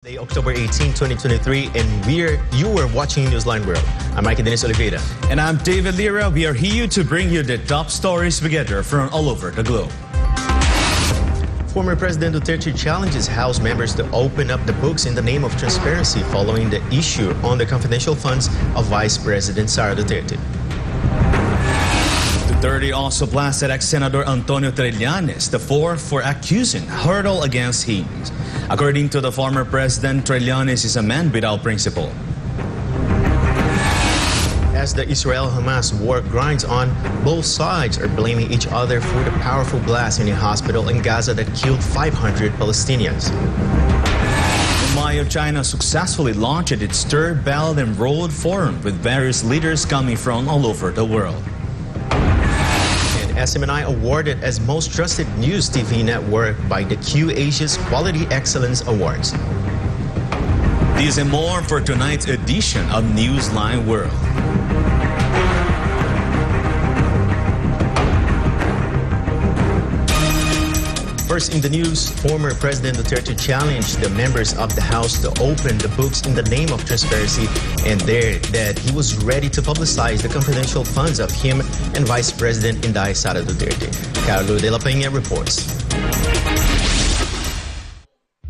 October 18, 2023, and you are watching Newsline World. I'm Mayk and Oliveira. And I'm Deivid Lira. We are here to bring you the top stories together from all over the globe. Former President Duterte challenges House members to open up the books in the name of transparency following the issue on the confidential funds of Vice President Sara Duterte. Duterte also blasted ex-Senator Antonio Trillanes, the fourth for accusing hurtle against him. According to the former president, Trillanes is a man without principle. As the Israel-Hamas war grinds on, both sides are blaming each other for the powerful blast in a hospital in Gaza that killed 500 Palestinians. China successfully launched its third Belt and Road Forum with various leaders coming from all over the world. SMNI awarded as most trusted news TV network by the Q Asia's Quality Excellence Awards. These and more for tonight's edition of Newsline World. First in the news, former President Duterte challenged the members of the House to open the books in the name of transparency and that he was ready to publicize the confidential funds of him and Vice President Inday Sara Duterte. Carlo de la Peña reports.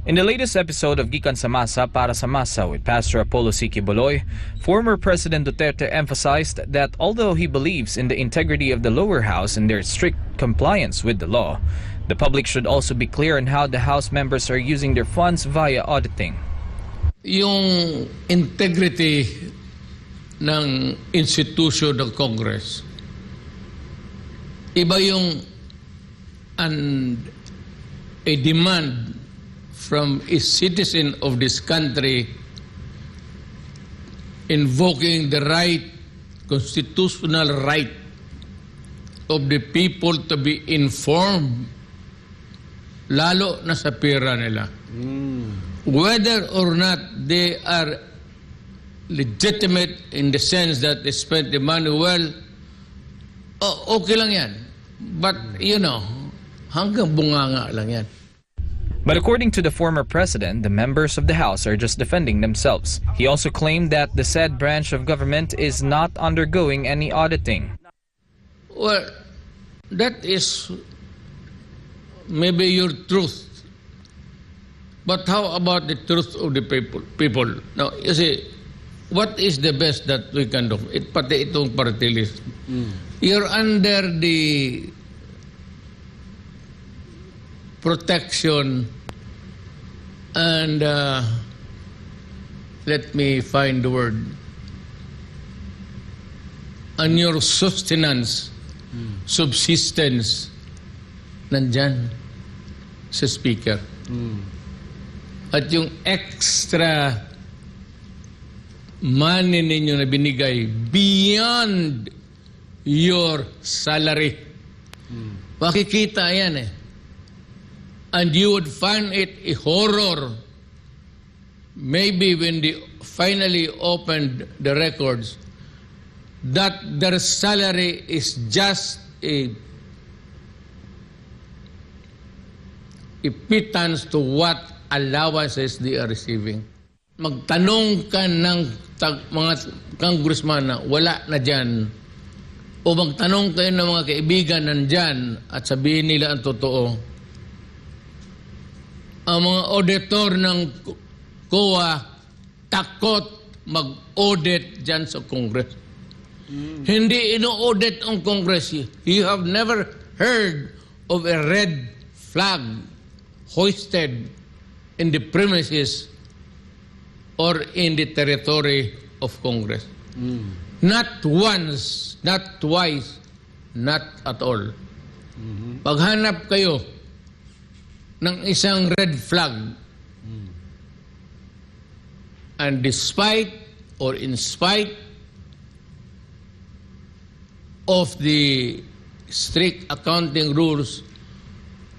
In the latest episode of Gikan sa Masa para sa Masa with Pastor Apollo C. Quiboloy, former President Duterte emphasized that although he believes in the integrity of the lower house and their strict compliance with the law, the public should also be clear on how the House members are using their funds via auditing. Yung integrity ng institusyon ng Congress, iba yung a demand from a citizen of this country invoking the right, constitutional right of the people to be informed, lalo na sa pera nila. Whether or not they are legitimate in the sense that they spent the money well, okay lang yan. But, hanggang bunganga lang yan. But according to the former president, the members of the House are just defending themselves. He also claimed that the said branch of government is not undergoing any auditing. Well, that is maybe your truth. But how about the truth of the people? Now, you see, what is the best that we can do? Pati itong party list. You're under the protection and let me find the word, and your sustenance, subsistence, nandyan sa speaker. At yung extra money ninyo na binigay beyond your salary, makikita yan eh. And you would find it a horror maybe when they finally opened the records that their salary is just a pittance to what allowances they are receiving. Magtanong ka ng mga congressman na wala na dyan, o magtanong kayo ng mga kaibigan nandyan at sabihin nila ang totoo. Ang mga auditor ng COA takot mag-audit dyan sa Congress. Hindi ino-audit ang Congress. You have never heard of a red flag hoisted in the premises or in the territory of Congress. Not once, not twice, not at all. Paghanap kayo ng isang red flag, and despite or in spite of the strict accounting rules,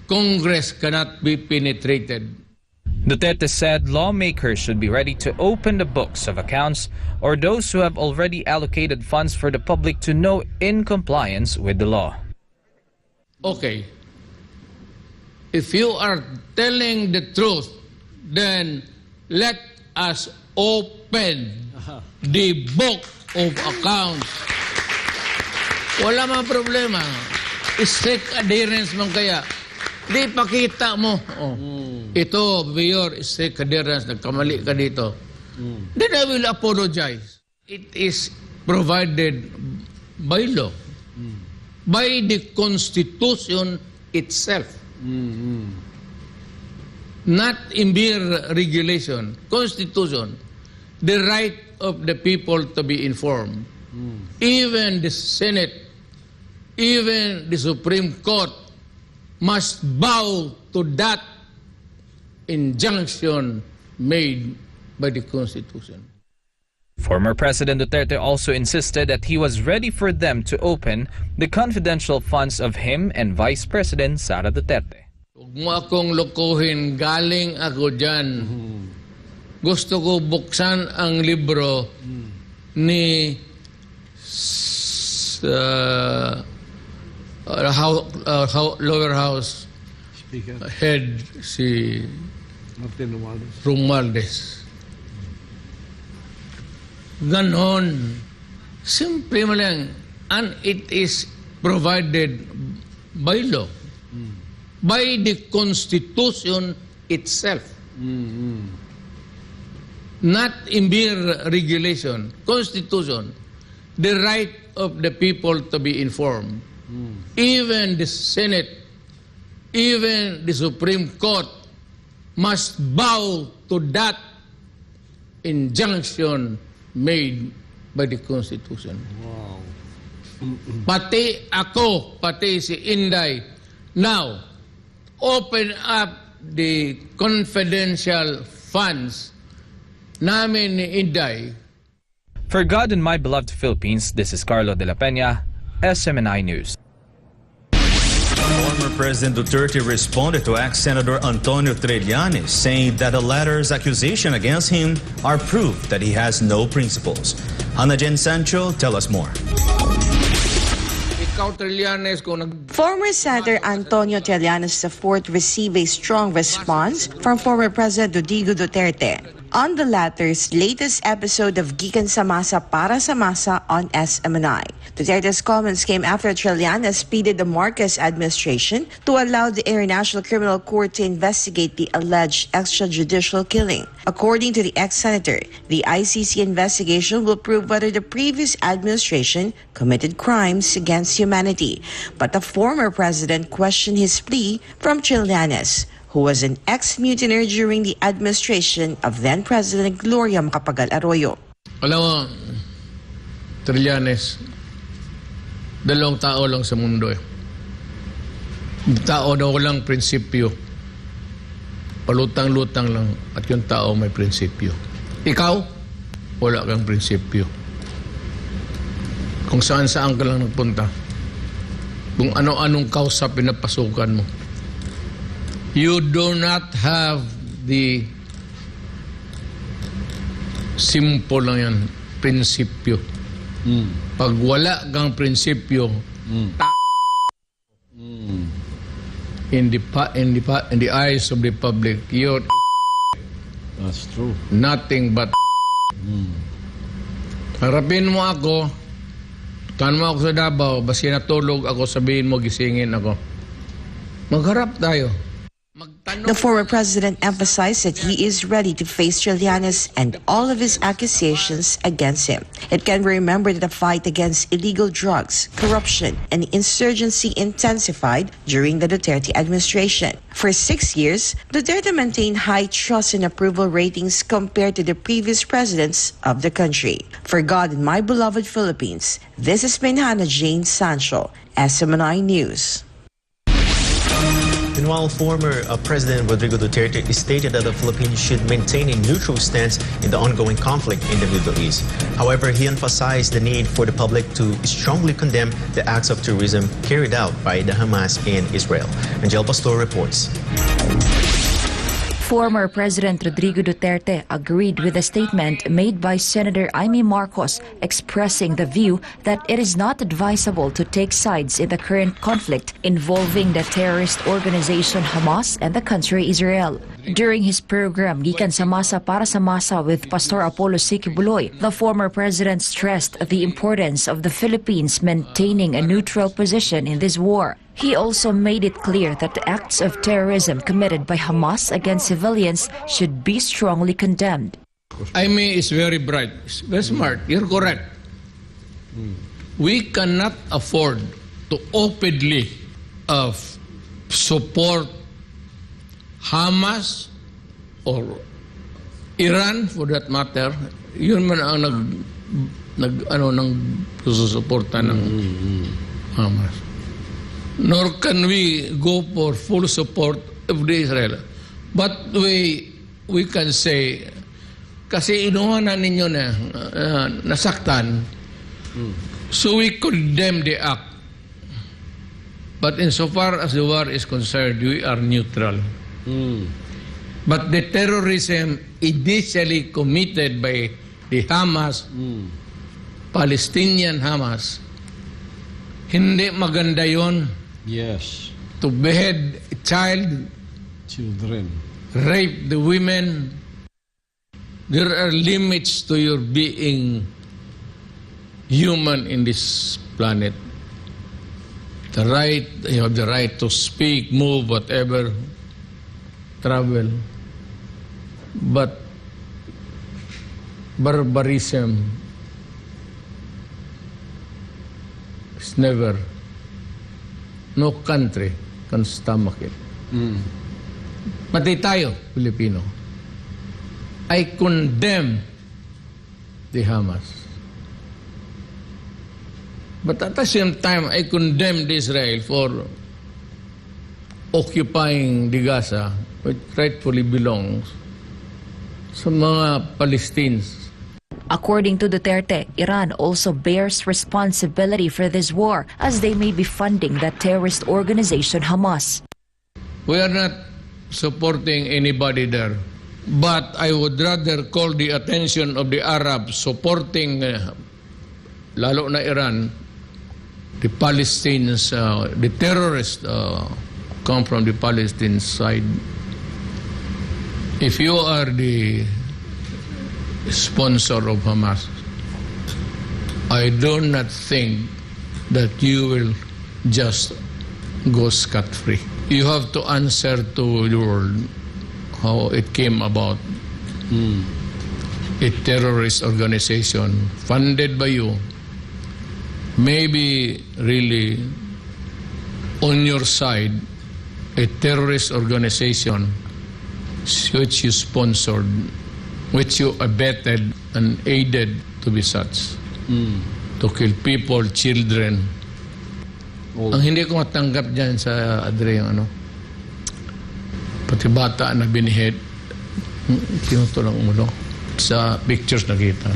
Congress cannot be penetrated. Duterte said lawmakers should be ready to open the books of accounts or those who have already allocated funds for the public to know in compliance with the law. Okay. If you are telling the truth, then let us open the book of accounts. Wala mga problema. Strict adherence man kaya. Di pakita mo. Ito, Mayor, strict adherence. Nagkamali ka dito. Then I will apologize. It is provided by law. By the Constitution itself. Not in mere regulation. Constitution. The right of the people to be informed. Even the Senate, even the Supreme Court must bow to that injunction made by the Constitution. Former President Duterte also insisted that he was ready for them to open the confidential funds of him and Vice President Sara Duterte. Huwag mo akong lokohin, galing ako dyan. Gusto ko buksan ang libro ni lower house Speaker head si Martin Romualdez. Romualdez. Ganon. Simple mo lang. And it is provided by law. By the Constitution itself. Not in mere regulation. Constitution. The right of the people to be informed. Even the Senate, even the Supreme Court must bow to that injunction made by the Constitution. Wow. Pati ako, pati si Inday, now, open up the confidential funds namin ni Inday. For God and my beloved Philippines, this is Carlo de la Peña, SMNI News. Former President Duterte responded to ex-Senator Antonio Trillanes, saying that the latter's accusation against him are proof that he has no principles. Hannah Jen Sancho, tell us more. Ikaw, Trillanes, Former Senator Antonio Trillanes IV received a strong response from former President Rodrigo Duterte on the latter's latest episode of Gikan sa Masa para sa Masa on SMNI. Duterte's comments came after Trillanes pleaded the Marcos administration to allow the International Criminal Court to investigate the alleged extrajudicial killing. According to the ex-senator, the ICC investigation will prove whether the previous administration committed crimes against humanity. But the former president questioned his plea from Trillanes, who was an ex-mutineer during the administration of then-President Gloria Macapagal Arroyo. Alam mo, Trillanes, dalawang tao lang sa mundo eh. Tao na walang prinsipyo. Palutang-lutang lang at yung tao may prinsipyo. Ikaw, wala kang prinsipyo. Kung saan-saan ka lang nagpunta. Kung ano-anong kausa pinapasukan mo. You do not have the simple lang yan, prinsipyo. Pag wala kang prinsipyo, in the eyes of the public, you're That's true. nothing but harapin mo ako, kan mo ako sa Davao, basta natulog ako, sabihin mo, gisingin ako. Magharap tayo. The former president emphasized that he is ready to face Trillanes and all of his accusations against him. It can be remembered that the fight against illegal drugs, corruption, and insurgency intensified during the Duterte administration. For 6 years, Duterte maintained high trust and approval ratings compared to the previous presidents of the country. For God and my beloved Philippines, this has been Hannah Jane Sancho, SMNI News. Meanwhile, former President Rodrigo Duterte stated that the Philippines should maintain a neutral stance in the ongoing conflict in the Middle East. However, he emphasized the need for the public to strongly condemn the acts of terrorism carried out by the Hamas in Israel. Angel Pastor reports. Former President Rodrigo Duterte agreed with a statement made by Senator Amy Marcos expressing the view that it is not advisable to take sides in the current conflict involving the terrorist organization Hamas and the country Israel. During his program, Gikan sa Masa para sa Masa with Pastor Apollo Sikibuloy, the former president stressed the importance of the Philippines maintaining a neutral position in this war. He also made it clear that the acts of terrorism committed by Hamas against civilians should be strongly condemned. Amy is very bright, very smart. You're correct. We cannot afford to openly support Hamas or Iran for that matter. Yun man ang nang susuporta ng Hamas. Nor can we go for full support of the Israel. But we can say, kasi inuha na ninyo na nasaktan, so we condemn the act. But insofar as the war is concerned, we are neutral. But the terrorism initially committed by the Hamas, Palestinian Hamas, hindi maganda yon. Yes. To behead a child, Children. rape the women. There are limits to your being human in this planet. You have the right to speak, move, whatever, travel. But barbarism is never. No country can stomach it. Pati tayo, Pilipino. I condemn the Hamas. But at the same time, I condemn Israel for occupying the Gaza, which rightfully belongs sa mga Palestinians. According to Duterte, Iran also bears responsibility for this war as they may be funding the terrorist organization Hamas. We are not supporting anybody there. But I would rather call the attention of the Arabs supporting, lalo na Iran, the Palestinians, the terrorists come from the Palestine side. If you are the sponsor of Hamas, I do not think that you will just go scot-free. You have to answer to the world how it came about. A terrorist organization funded by you, maybe really on your side, a terrorist organization which you sponsored, which you abetted and aided to be such, to kill people, children. Ang hindi ko matanggap dyan sa Adre, pati bata na binihed, tinutulang ulo. Sa pictures nakita.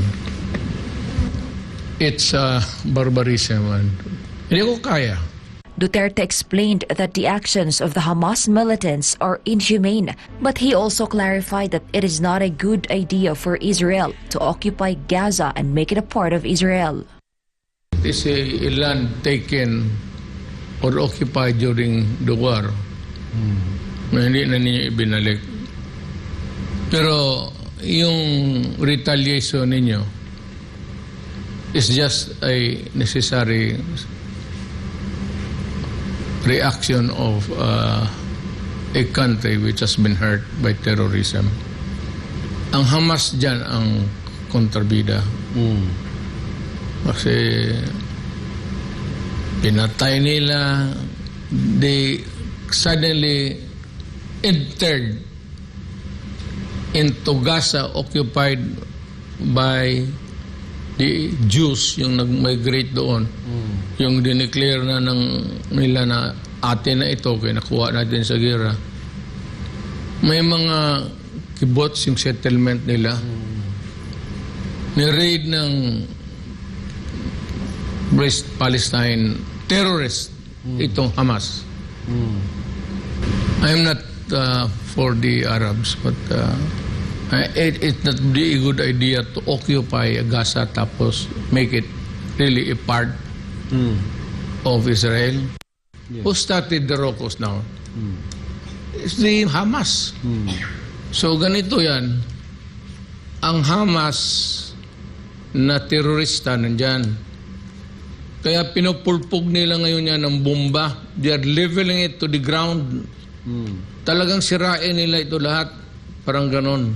It's barbarism. Hindi ko kaya. Duterte explained that the actions of the Hamas militants are inhumane, but he also clarified that it is not a good idea for Israel to occupy Gaza and make it a part of Israel. It is a land taken or occupied during the war. Na hindi na niya ibinalik. Pero yung retaliation ninyo is just a necessary reaction of a country which has been hurt by terrorism. Ang Hamas dyan ang kontrabida. Kasi pinatay nila, they suddenly entered into Gaza occupied by the Jews, yung nag-migrate doon. Yung dineclare na nila na atin na ito, kaya nakuha natin sa gera. May mga kibbutz yung settlement nila. Ni-raid ng West Palestine terrorist, itong Hamas. I'm not for the Arabs, but it's not really a good idea to occupy Gaza tapos make it really a part of Israel. Yes. Who started the Rockos now? It's the Hamas. So ganito yan, ang Hamas na terorista nandyan. Kaya pinupulpog nila ngayon yan ng bomba. They are leveling it to the ground. Talagang sirain nila ito lahat. Parang ganon.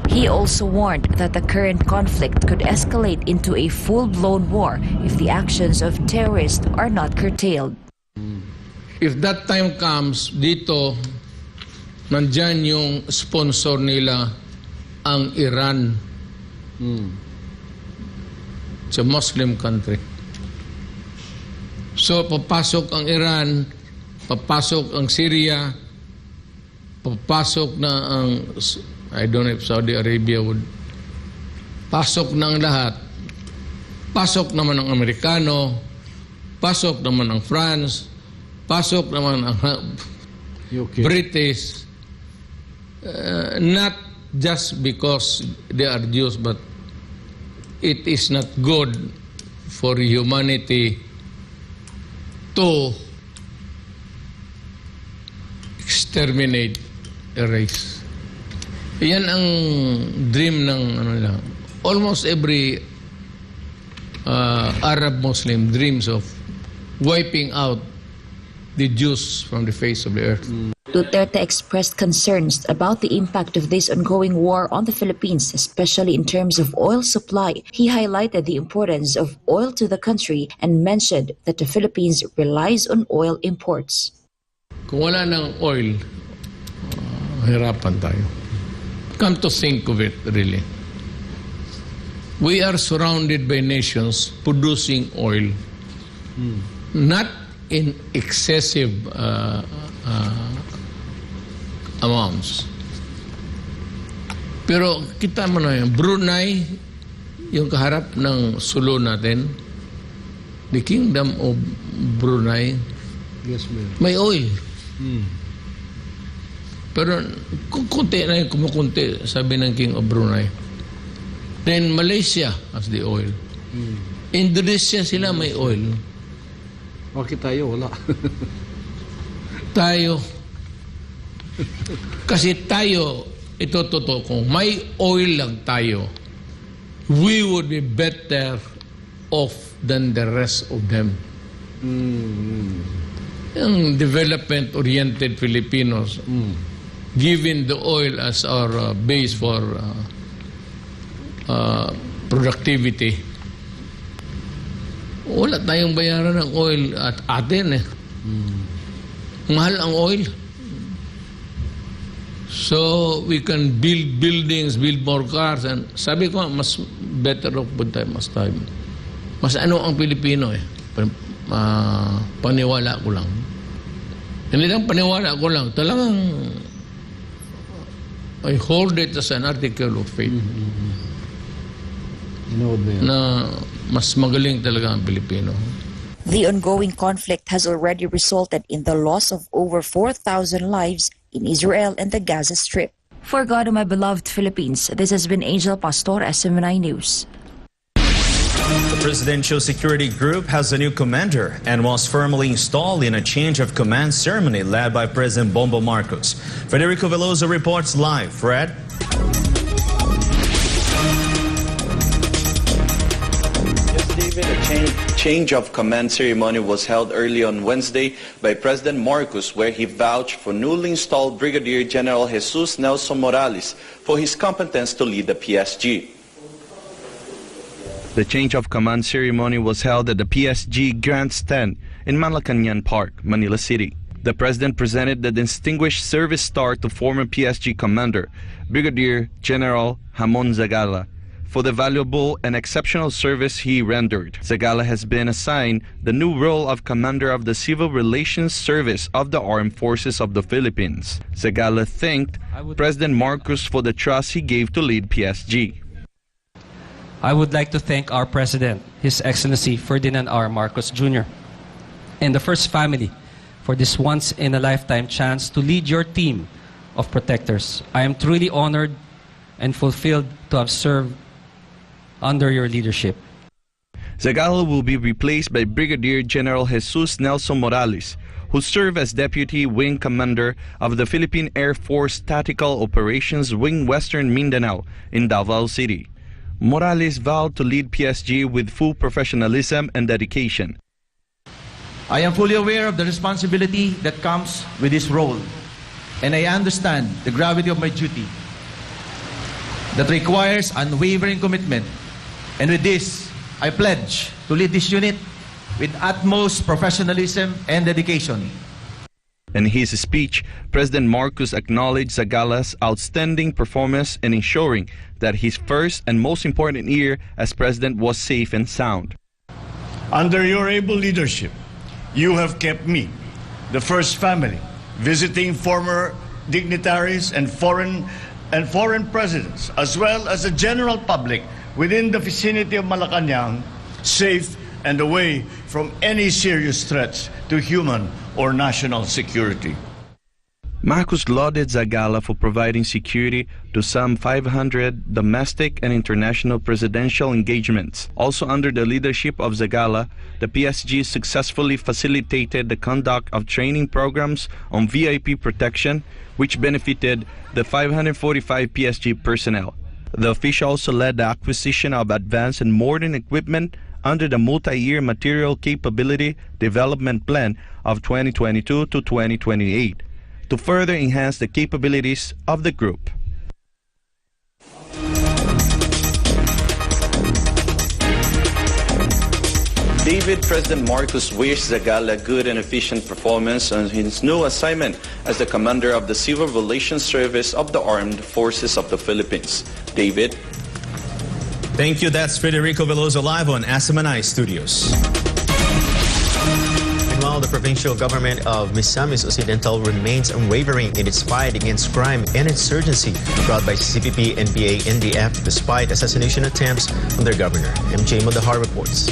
He also warned that the current conflict could escalate into a full-blown war if the actions of terrorists are not curtailed. If that time comes, dito, nandyan yung sponsor nila, ang Iran. It's a Muslim country. So, papasok ang Iran, papasok ang Syria, papasok na ang, I don't know if Saudi Arabia would, pasok na ang lahat. Pasok naman ang Amerikano, pasok naman ang France, pasok naman ang Okay. British, not just because they are Jews, but it is not good for humanity to exterminate a race. Yan ang dream ng ano lang. Almost every Arab Muslim dreams of wiping out the Jews from the face of the earth. Duterte expressed concerns about the impact of this ongoing war on the Philippines, especially in terms of oil supply. He highlighted the importance of oil to the country and mentioned that the Philippines relies on oil imports. Kung wala ng oil, hirapan tayo. Come to think of it, really. We are surrounded by nations producing oil. Not in excessive amounts. Pero kita mo na yun, Brunei, yung kaharap ng sulo natin, the Kingdom of Brunei, Yes, ma'am. may oil. Pero kung kunti na yung kumukunti, sabi ng King of Brunei. Then Malaysia has the oil. Indonesia sila may oil. Bakit tayo? Wala. Tayo. Kasi tayo, ito totoo, kung may oil lang tayo, we would be better off than the rest of them. Yung development-oriented Filipinos, given the oil as our base for productivity, wala tayong bayaran ng oil at atin eh. Mahal ang oil. So, we can build buildings, build more cars, and sabi ko, mas better off po tayo, mas tayo. Mas ano ang Pilipino eh. Paniwala ko lang. Hindi lang paniwala ko lang. Talagang I hold it as an article of faith. You know, Na mas magaling talaga ang Pilipino. The ongoing conflict has already resulted in the loss of over 4,000 lives in Israel and the Gaza Strip. For God, my beloved Philippines, this has been Angel Pastor, SMNI News. The Presidential Security Group has a new commander and was formally installed in a change of command ceremony led by President Bongbong Marcos. Federico Veloso reports live. Fred? David, a change of command ceremony was held early on Wednesday by President Marcos, where he vouched for newly installed Brigadier General Jesus Nelson Morales for his competence to lead the PSG. The change of command ceremony was held at the PSG Grandstand in Malacañang Park, Manila City. The President presented the Distinguished Service Star to former PSG commander, Brigadier General Ramon Zagala, for the valuable and exceptional service he rendered. Zagala has been assigned the new role of Commander of the Civil Relations Service of the Armed Forces of the Philippines. Zagala thanked President Marcos for the trust he gave to lead PSG. I would like to thank our President, His Excellency Ferdinand R. Marcos Jr., and the First Family for this once-in-a-lifetime chance to lead your team of protectors. I am truly honored and fulfilled to have served under your leadership. Zagala will be replaced by Brigadier General Jesus Nelson Morales, who served as Deputy Wing Commander of the Philippine Air Force Tactical Operations Wing Western Mindanao in Davao City. Morales vowed to lead PSG with full professionalism and dedication. I am fully aware of the responsibility that comes with this role, and I understand the gravity of my duty that requires unwavering commitment. And with this, I pledge to lead this unit with utmost professionalism and dedication. In his speech, President Marcos acknowledged Zagala's outstanding performance in ensuring that his first and most important year as president was safe and sound. Under your able leadership, you have kept me, the first family, visiting former dignitaries and foreign presidents, as well as the general public within the vicinity of Malacanang, safe and away from any serious threats to human or national security. Marcos lauded Zagala for providing security to some 500 domestic and international presidential engagements. Also under the leadership of Zagala, the PSG successfully facilitated the conduct of training programs on VIP protection, which benefited the 545 PSG personnel. The official also led the acquisition of advanced and modern equipment under the multi-year Material Capability Development Plan of 2022 to 2028 to further enhance the capabilities of the group. Deivid, President Marcos wished Zagala good and efficient performance on his new assignment as the commander of the Civil Relations Service of the Armed Forces of the Philippines. Deivid. Thank you. That's Federico Veloso live on SMNI Studios. Meanwhile, the provincial government of Misamis Occidental remains unwavering in its fight against crime and insurgency brought by CPP, NPA, NDF despite assassination attempts on their governor. MJ Modahar reports.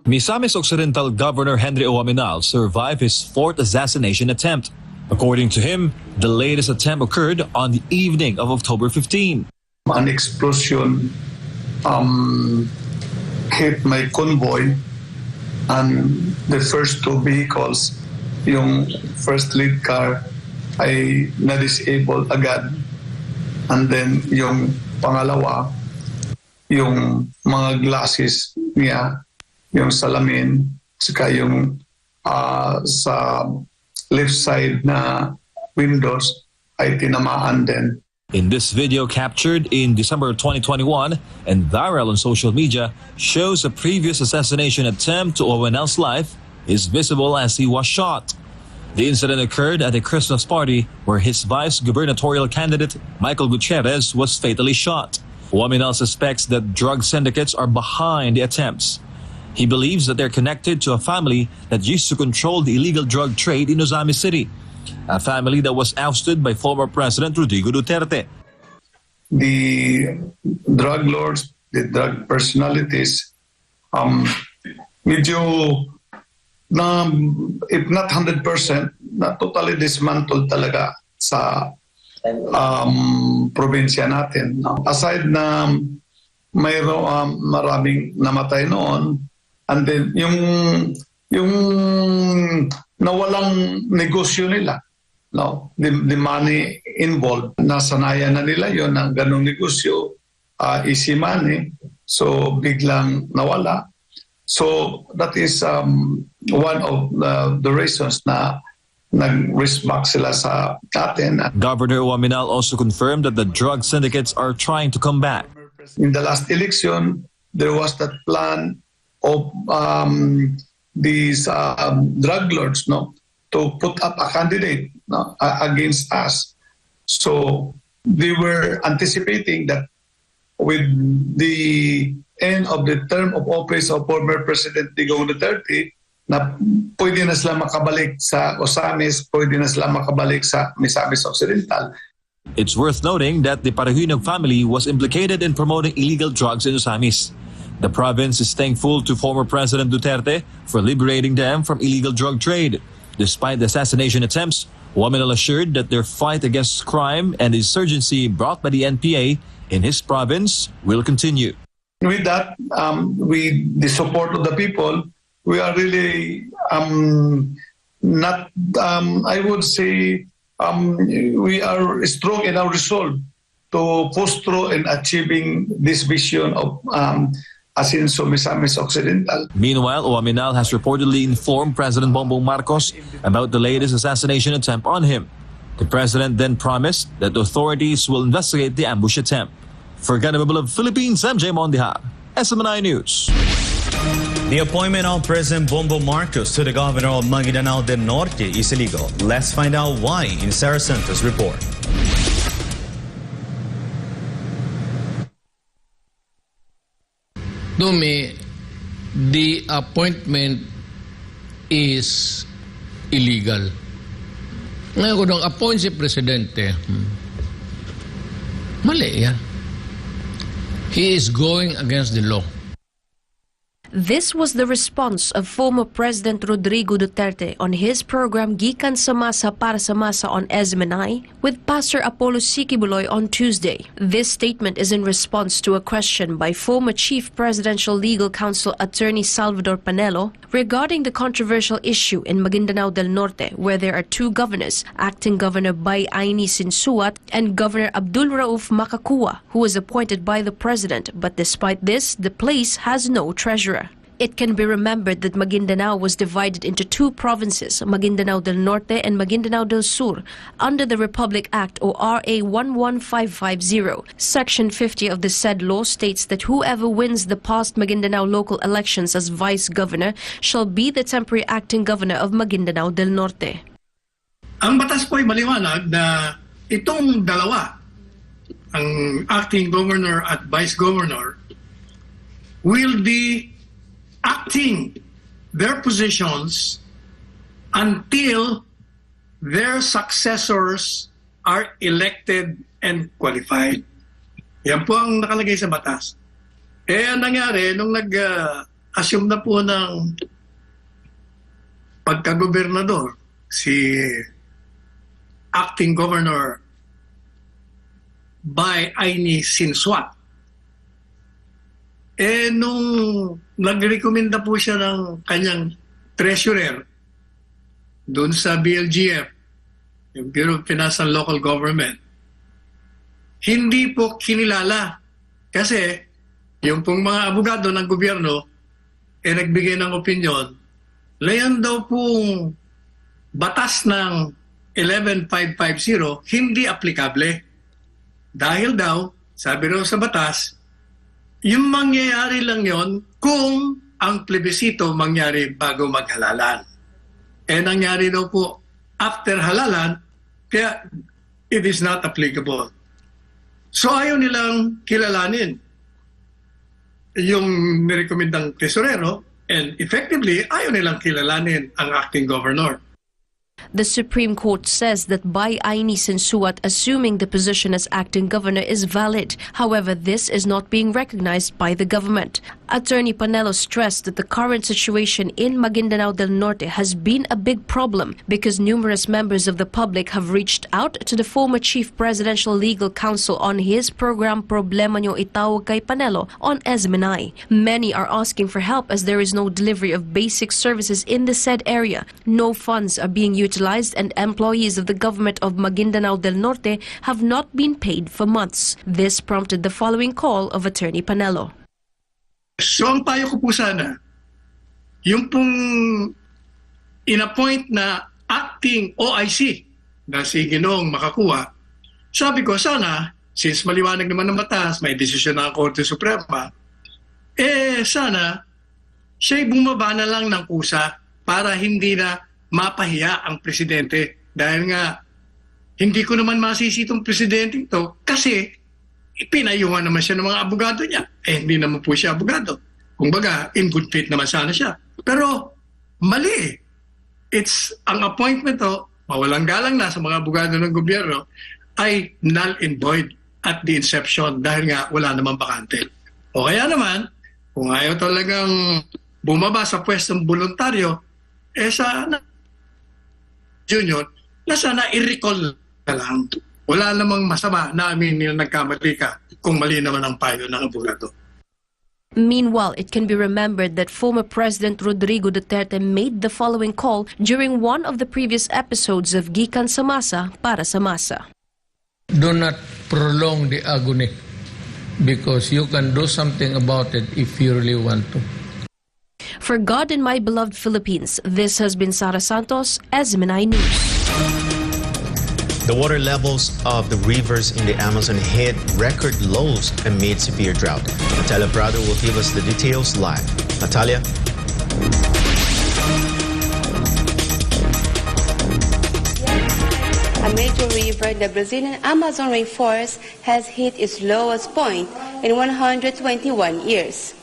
Misamis Occidental Governor Henry Oaminal survived his fourth assassination attempt. According to him, the latest attempt occurred on the evening of October 15. An explosion hit my convoy, and the first two vehicles, yung first lead car ay na-disable agad, and then yung pangalawa, yung mga glasses niya, yung salamin, saka yung sa left side na windows ay tinamaan din. In this video captured in December 2021 and viral on social media shows a previous assassination attempt to Owenal's life is visible as he was shot. The incident occurred at a Christmas party where his vice gubernatorial candidate Michael Gutierrez was fatally shot. Owenal suspects that drug syndicates are behind the attempts. He believes that they're connected to a family that used to control the illegal drug trade in Ozamis City, a family that was ousted by former President Rodrigo Duterte. The drug lords, the drug personalities, medyo na, if not 100%, na totally dismantled talaga sa probinsya natin. Aside na mayroong maraming namatay noon, and then yung nawalang negosyo nila, no, the money involved, nasanayan na nila yon ng ganong negosyo, easy money, so biglang nawala. So that is one of the reasons na nag-risk back sila sa atin. Governor Oaminal also confirmed that the drug syndicates are trying to come back. In the last election, there was that plan of these drug lords, no, to put up a candidate, no, against us. So they were anticipating that with the end of the term of office of former President Digong Duterte, na pwede na sila makabalik sa Ozamis, pwede na sila makabalik sa Misamis Occidental. It's worth noting that the Parahinog family was implicated in promoting illegal drugs in Ozamis. The province is thankful to former President Duterte for liberating them from illegal drug trade. Despite the assassination attempts, Waminal assured that their fight against crime and insurgency brought by the NPA in his province will continue. With that, with the support of the people, we are really not, I would say, we are strong in our resolve to push through in achieving this vision of Asenso Misamis Occidental. Meanwhile, Waminal has reportedly informed President Bongbong Marcos about the latest assassination attempt on him. The president then promised that the authorities will investigate the ambush attempt. For Ganababal of Philippines, MJ Mondihar, SMNI News. The appointment of President Bongbong Marcos to the governor of Maguindanao del Norte is illegal. Let's find out why in Sarah Santos' report. To me, the appointment is illegal. Ngayon kung appoint si Presidente, mali yan. He is going against the law. This was the response of former President Rodrigo Duterte on his program Gikan sa Masa para sa Masa on SMNI with Pastor Apollo Sikibuloy on Tuesday. This statement is in response to a question by former Chief Presidential Legal Counsel Attorney Salvador Panelo regarding the controversial issue in Maguindanao del Norte where there are two governors, Acting Governor Bay Aini Sinsuat and Governor Abdul Rauf Makakua, who was appointed by the President, but despite this, the place has no treasurer. It can be remembered that Maguindanao was divided into two provinces, Maguindanao del Norte and Maguindanao del Sur, under the Republic Act or RA 11550. Section 50 of the said law states that whoever wins the past Maguindanao local elections as vice governor shall be the temporary acting governor of Maguindanao del Norte. Ang batas po ay maliwanag na itong dalawa, ang acting governor at vice governor, will be acting their positions until their successors are elected and qualified. Yan po ang nakalagay sa batas. Ang nangyari, nung nag-assume na po ng pagkagobernador, si acting governor Bay Aini Sinsuat, nung nagrekomenda po siya ng kanyang treasurer doon sa BLGF, yung Bureau of Finance and Local Government, hindi po kinilala kasi yung pong mga abogado ng gobyerno nagbigay ng opinyon na yan daw pong batas ng 11550 hindi aplikable dahil daw, sabi raw sa batas, yung mangyayari lang yon kung ang plebisito mangyari bago maghalalan. Nangyari daw po after halalan, kaya it is not applicable. So ayaw nilang kilalanin yung nirekomendang tesorero and effectively ayaw nilang kilalanin ang acting governor. The Supreme Court says that Bay Aini Sinsuat assuming the position as acting governor is valid. However, this is not being recognized by the government. Attorney Panelo stressed that the current situation in Maguindanao del Norte has been a big problem because numerous members of the public have reached out to the former Chief Presidential Legal Counsel on his program Problema Nyo Itawag Kay Panelo on SMNI. Many are asking for help as there is no delivery of basic services in the said area. No funds are being utilized and employees of the government of Maguindanao del Norte have not been paid for months. This prompted the following call of Attorney Panelo. So ang payo ko po sana, yung pong in-appoint na acting OIC na si Ginoong Makakuha, sabi ko sana, since maliwanag naman ng batas, may desisyon ng Korte Suprema, sana siya'y bumaba na lang ng kusa para hindi na mapahiya ang presidente. Dahil nga, hindi ko naman masisi itong presidente ito kasi pinayuhan naman siya ng mga abogado niya. Hindi naman po siya abogado. Kumbaga, in good faith naman sana siya. Pero, mali. Ang appointment mawalang galang na sa mga abogado ng gobyerno, ay null and void at the inception dahil nga wala namang bakante. O kaya naman, Kung ayaw talagang bumaba sa pwestong voluntaryo, sana Junior, na sana i-recall na lang. Wala namang masama na amin yung nagkamali ka kung mali naman ang payo ng abogado. Meanwhile, it can be remembered that former President Rodrigo Duterte made the following call during one of the previous episodes of Gikan sa Masa para sa Masa. Do not prolong the agony because you can do something about it if you really want to. For God and my beloved Philippines, this has been Sara Santos, SMNI News. The water levels of the rivers in the Amazon hit record lows amid severe drought. Natalia Prado will give us the details live. Natalia? A major river, the Brazilian Amazon rainforest, has hit its lowest point in 121 years.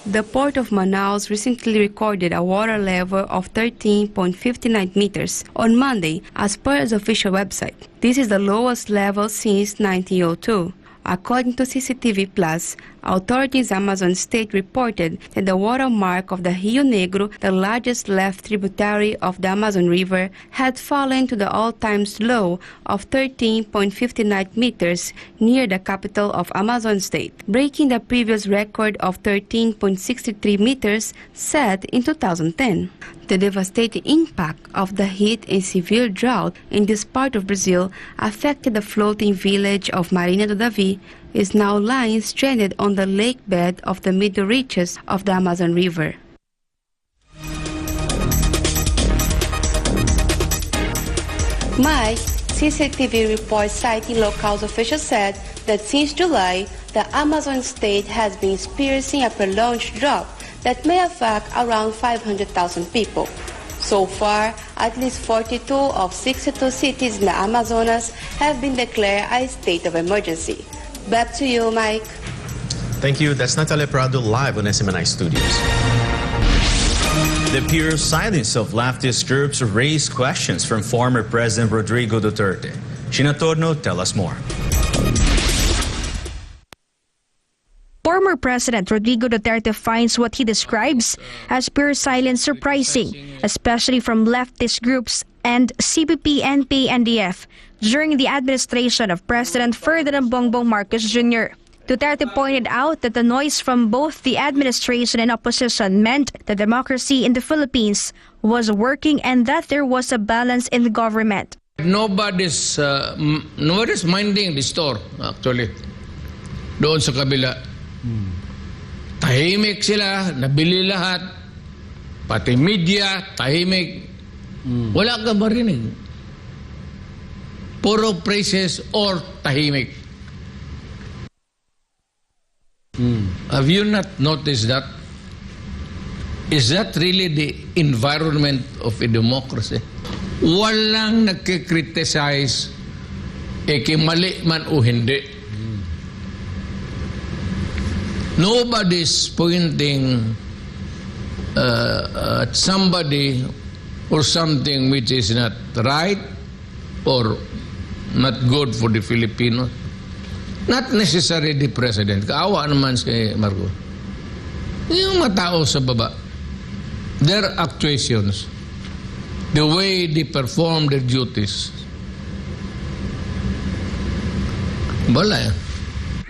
The port of Manaus recently recorded a water level of 13.59 meters on Monday, as per its official website. This is the lowest level since 1902. According to CCTV Plus, authorities in Amazon state reported that the watermark of the Rio Negro, the largest left tributary of the Amazon River, had fallen to the all-time low of 13.59 meters near the capital of Amazon state, breaking the previous record of 13.63 meters set in 2010. The devastating impact of the heat and severe drought in this part of Brazil affected the floating village of Marina do Davi, is now lying stranded on the lake bed of the middle reaches of the Amazon River. Mayk, CCTV report citing local officials said that since July, the Amazon state has been experiencing a prolonged drought that may affect around 500,000 people. So far, at least 42 of 62 cities in the Amazonas have been declared a state of emergency. Back to you, Mike. Thank you. That's Natalia Prado live on SMNI Studios. The pure silence of leftist groups raised questions from former President Rodrigo Duterte. Sheena Torno, tell us more. Former President Rodrigo Duterte finds what he describes as pure silence surprising, especially from leftist groups and CPP, NP, NDF during the administration of President Ferdinand Bongbong Marcos Jr. Duterte pointed out that the noise from both the administration and opposition meant that democracy in the Philippines was working and that there was a balance in the government. Nobody's minding the store, actually. Doon sa kabila. Tahimik sila, nabili lahat, pati media, tahimik. Wala ka marinig. Puro praises or tahimik. Have you not noticed that? Is that really the environment of a democracy? Walang nagkikriticize, mali man o hindi. Nobody's pointing at somebody or something which is not right or not good for the Filipinos. Not necessarily the president. Kaawa naman si Marcos. Yung mga tao sa baba, their actuations, the way they perform their duties. Wala yan.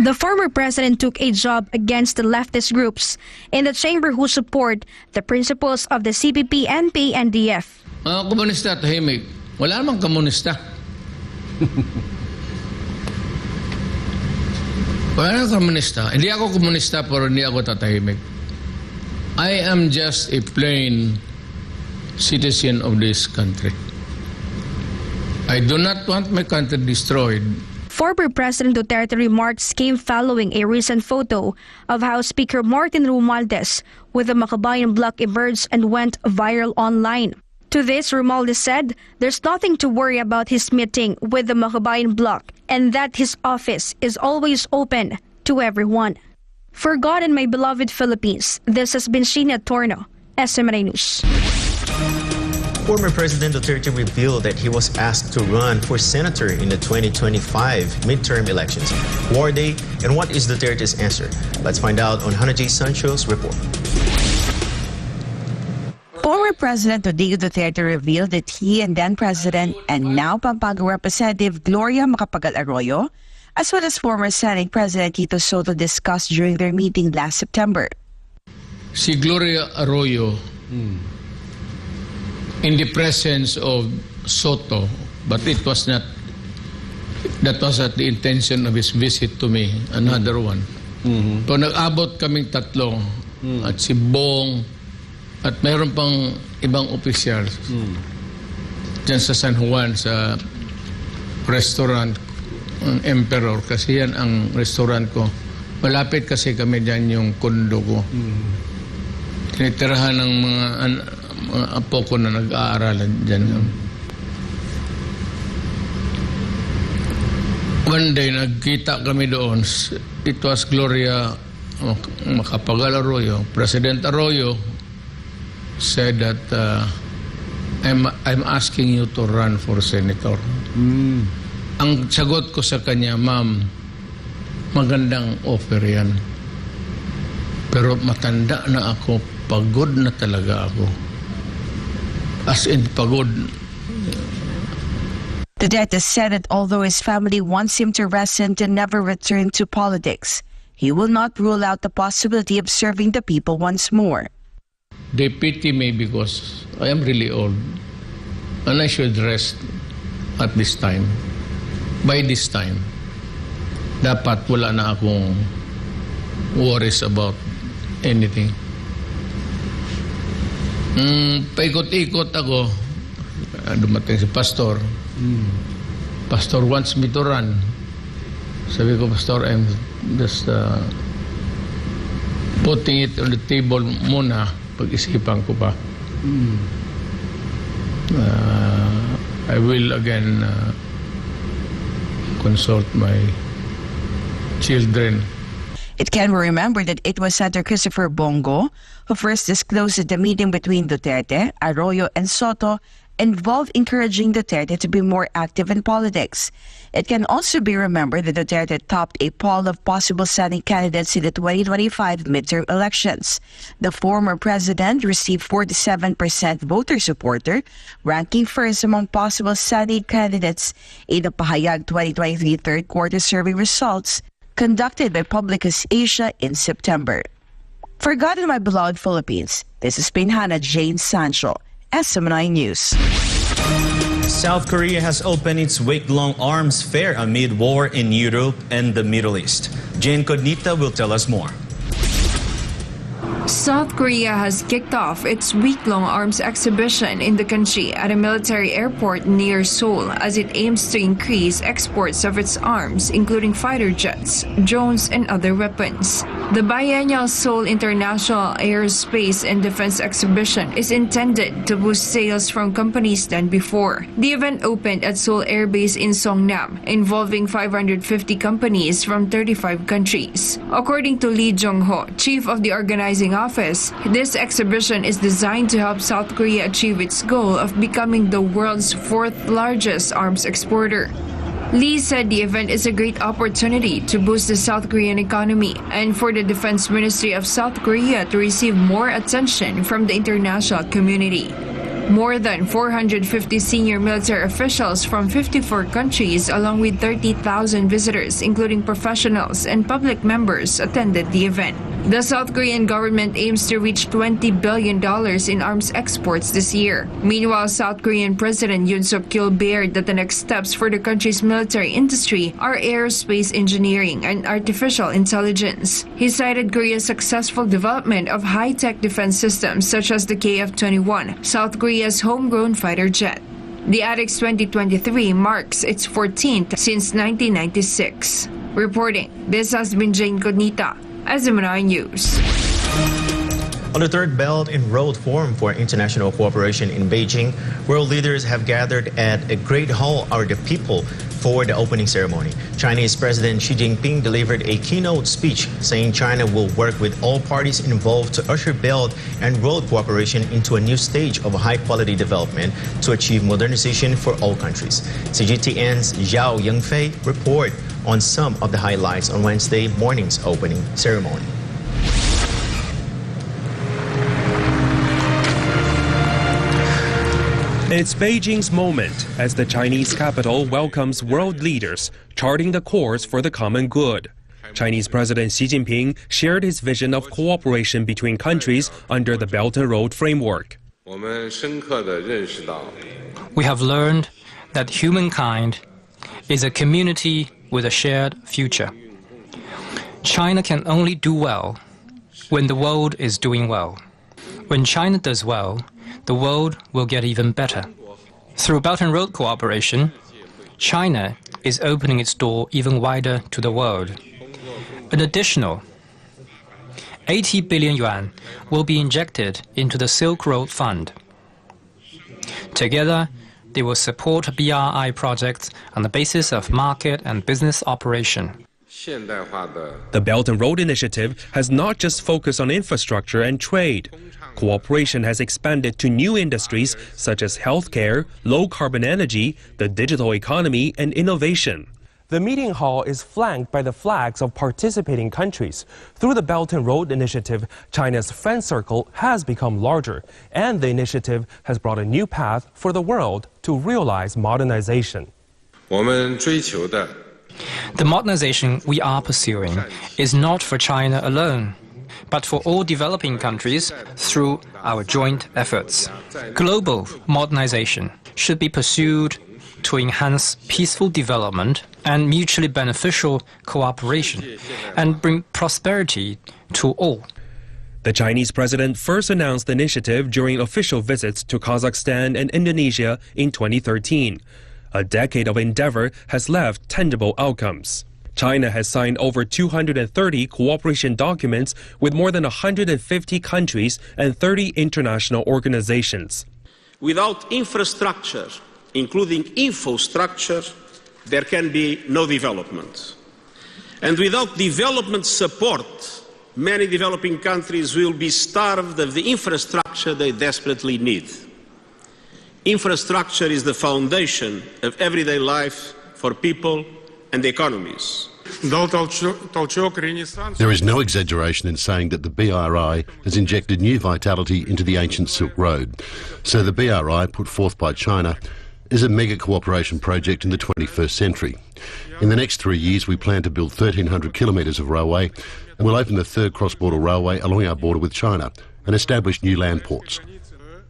The former president took a job against the leftist groups in the chamber who support the principles of the CPP, NP, and DF. Mga komunista, tahimik. Wala namang komunista. Wala namang komunista. Hindi ako komunista pero hindi ako tatahimik. I am just a plain citizen of this country. I do not want my country destroyed. Former President Duterte remarks came following a recent photo of House Speaker Martin Romualdez with the Makabayan bloc emerged and went viral online. To this, Romualdez said there's nothing to worry about his meeting with the Makabayan bloc and that his office is always open to everyone. For God and my beloved Philippines, this has been Sheena Torno, SMNI News. Former President Duterte revealed that he was asked to run for senator in the 2025 midterm elections. Who are they, and what is Duterte's answer? Let's find out on Hannah J. Sancho's report. Former President Rodrigo Duterte revealed that he and then President and now Pampanga Representative Gloria Macapagal-Arroyo, as well as former Senate President Tito Soto, discussed during their meeting last September. Si Gloria Arroyo, in the presence of Soto, but it was not, that was at the intention of his visit to me, another one. So nag-abot kaming tatlo, at si Bong, at mayroon pang ibang opisyal dyan sa San Juan, sa restaurant Emperor, kasi yan ang restaurant ko. Malapit kasi kami dyan yung kondo ko. Tinitirahan ng mga apo ko na nag-aaralan dyan. One day, nagkita kami doon. It was Gloria Macapagal-Arroyo. President Arroyo said that I'm asking you to run for senator. Ang sagot ko sa kanya, ma'am, magandang offer yan. Pero matanda na ako, pagod na talaga ako. As in pagod. Duterte said that although his family wants him to rescind and never return to politics, he will not rule out the possibility of serving the people once more. They pity me because I am really old and I should rest at this time. By this time, dapat wala na akong worries about anything. Paikot-ikot ako, dumating si Pastor. Pastor wants me to run. Sabi ko, Pastor, I'm just putting it on the table muna. Pag-isipan ko pa. I will again consult my children. It can be remembered that it was Senator Christopher Bongo who first disclosed that the meeting between Duterte, Arroyo, and Soto involved encouraging Duterte to be more active in politics. It can also be remembered that Duterte topped a poll of possible Senate candidates in the 2025 midterm elections. The former president received 47% voter supporter, ranking first among possible Senate candidates in the Pahayag 2023 third quarter survey results conducted by Publicus Asia in September. For God and my beloved Philippines, this has been Hannah Jane Sancho, SMNI News. South Korea has opened its week-long arms fair amid war in Europe and the Middle East. Jane Cognita will tell us more. South Korea has kicked off its week-long arms exhibition in the country at a military airport near Seoul as it aims to increase exports of its arms, including fighter jets, drones, and other weapons. The biennial Seoul International Aerospace and Defense Exhibition is intended to boost sales from companies done before. The event opened at Seoul Air Base in Songnam, involving 550 companies from 35 countries. According to Lee Jong-ho, chief of the organizing office, this exhibition is designed to help South Korea achieve its goal of becoming the world's fourth largest arms exporter. Lee said the event is a great opportunity to boost the South Korean economy and for the Defense Ministry of South Korea to receive more attention from the international community. More than 450 senior military officials from 54 countries, along with 30,000 visitors, including professionals and public members, attended the event. The South Korean government aims to reach $20 billion in arms exports this year. Meanwhile, South Korean President Yoon Suk-yeol bared that the next steps for the country's military industry are aerospace engineering and artificial intelligence. He cited Korea's successful development of high-tech defense systems such as the KF-21, South Korea's homegrown fighter jet. The ADIX 2023 marks its 14th since 1996. Reporting, this has been Jane Cognita, SMNI News. On the Third Belt and Road Forum for International Cooperation in Beijing, world leaders have gathered at a great hall where the people for the opening ceremony. Chinese President Xi Jinping delivered a keynote speech saying China will work with all parties involved to usher Belt and Road cooperation into a new stage of high-quality development to achieve modernization for all countries. CGTN's Zhao Yingfei report on some of the highlights on Wednesday morning's opening ceremony. It's Beijing's moment as the Chinese capital welcomes world leaders, charting the course for the common good. Chinese President Xi Jinping shared his vision of cooperation between countries under the Belt and Road framework. We have learned that humankind is a community with a shared future. China can only do well when the world is doing well. When China does well, the world will get even better. Through Belt and Road cooperation, China is opening its door even wider to the world. An additional 80 billion yuan will be injected into the Silk Road Fund. Together, they will support BRI projects on the basis of market and business operation. The Belt and Road Initiative has not just focused on infrastructure and trade. Cooperation has expanded to new industries such as healthcare, low-carbon energy, the digital economy, and innovation. The meeting hall is flanked by the flags of participating countries. Through the Belt and Road Initiative, China's friend circle has become larger, and the initiative has brought a new path for the world to realize modernization. The modernization we are pursuing is not for China alone, but for all developing countries through our joint efforts. Global modernization should be pursued to enhance peaceful development and mutually beneficial cooperation and bring prosperity to all. The Chinese president first announced the initiative during official visits to Kazakhstan and Indonesia in 2013. A decade of endeavor has left tangible outcomes. China has signed over 230 cooperation documents with more than 150 countries and 30 international organizations. Without infrastructure, including infrastructure, there can be no development. And without development support, many developing countries will be starved of the infrastructure they desperately need. Infrastructure is the foundation of everyday life for people and economies. There is no exaggeration in saying that the BRI has injected new vitality into the ancient Silk Road. So the BRI, put forth by China, is a mega cooperation project in the 21st century. In the next 3 years, we plan to build 1,300 kilometres of railway, and we'll open the third cross-border railway along our border with China and establish new land ports.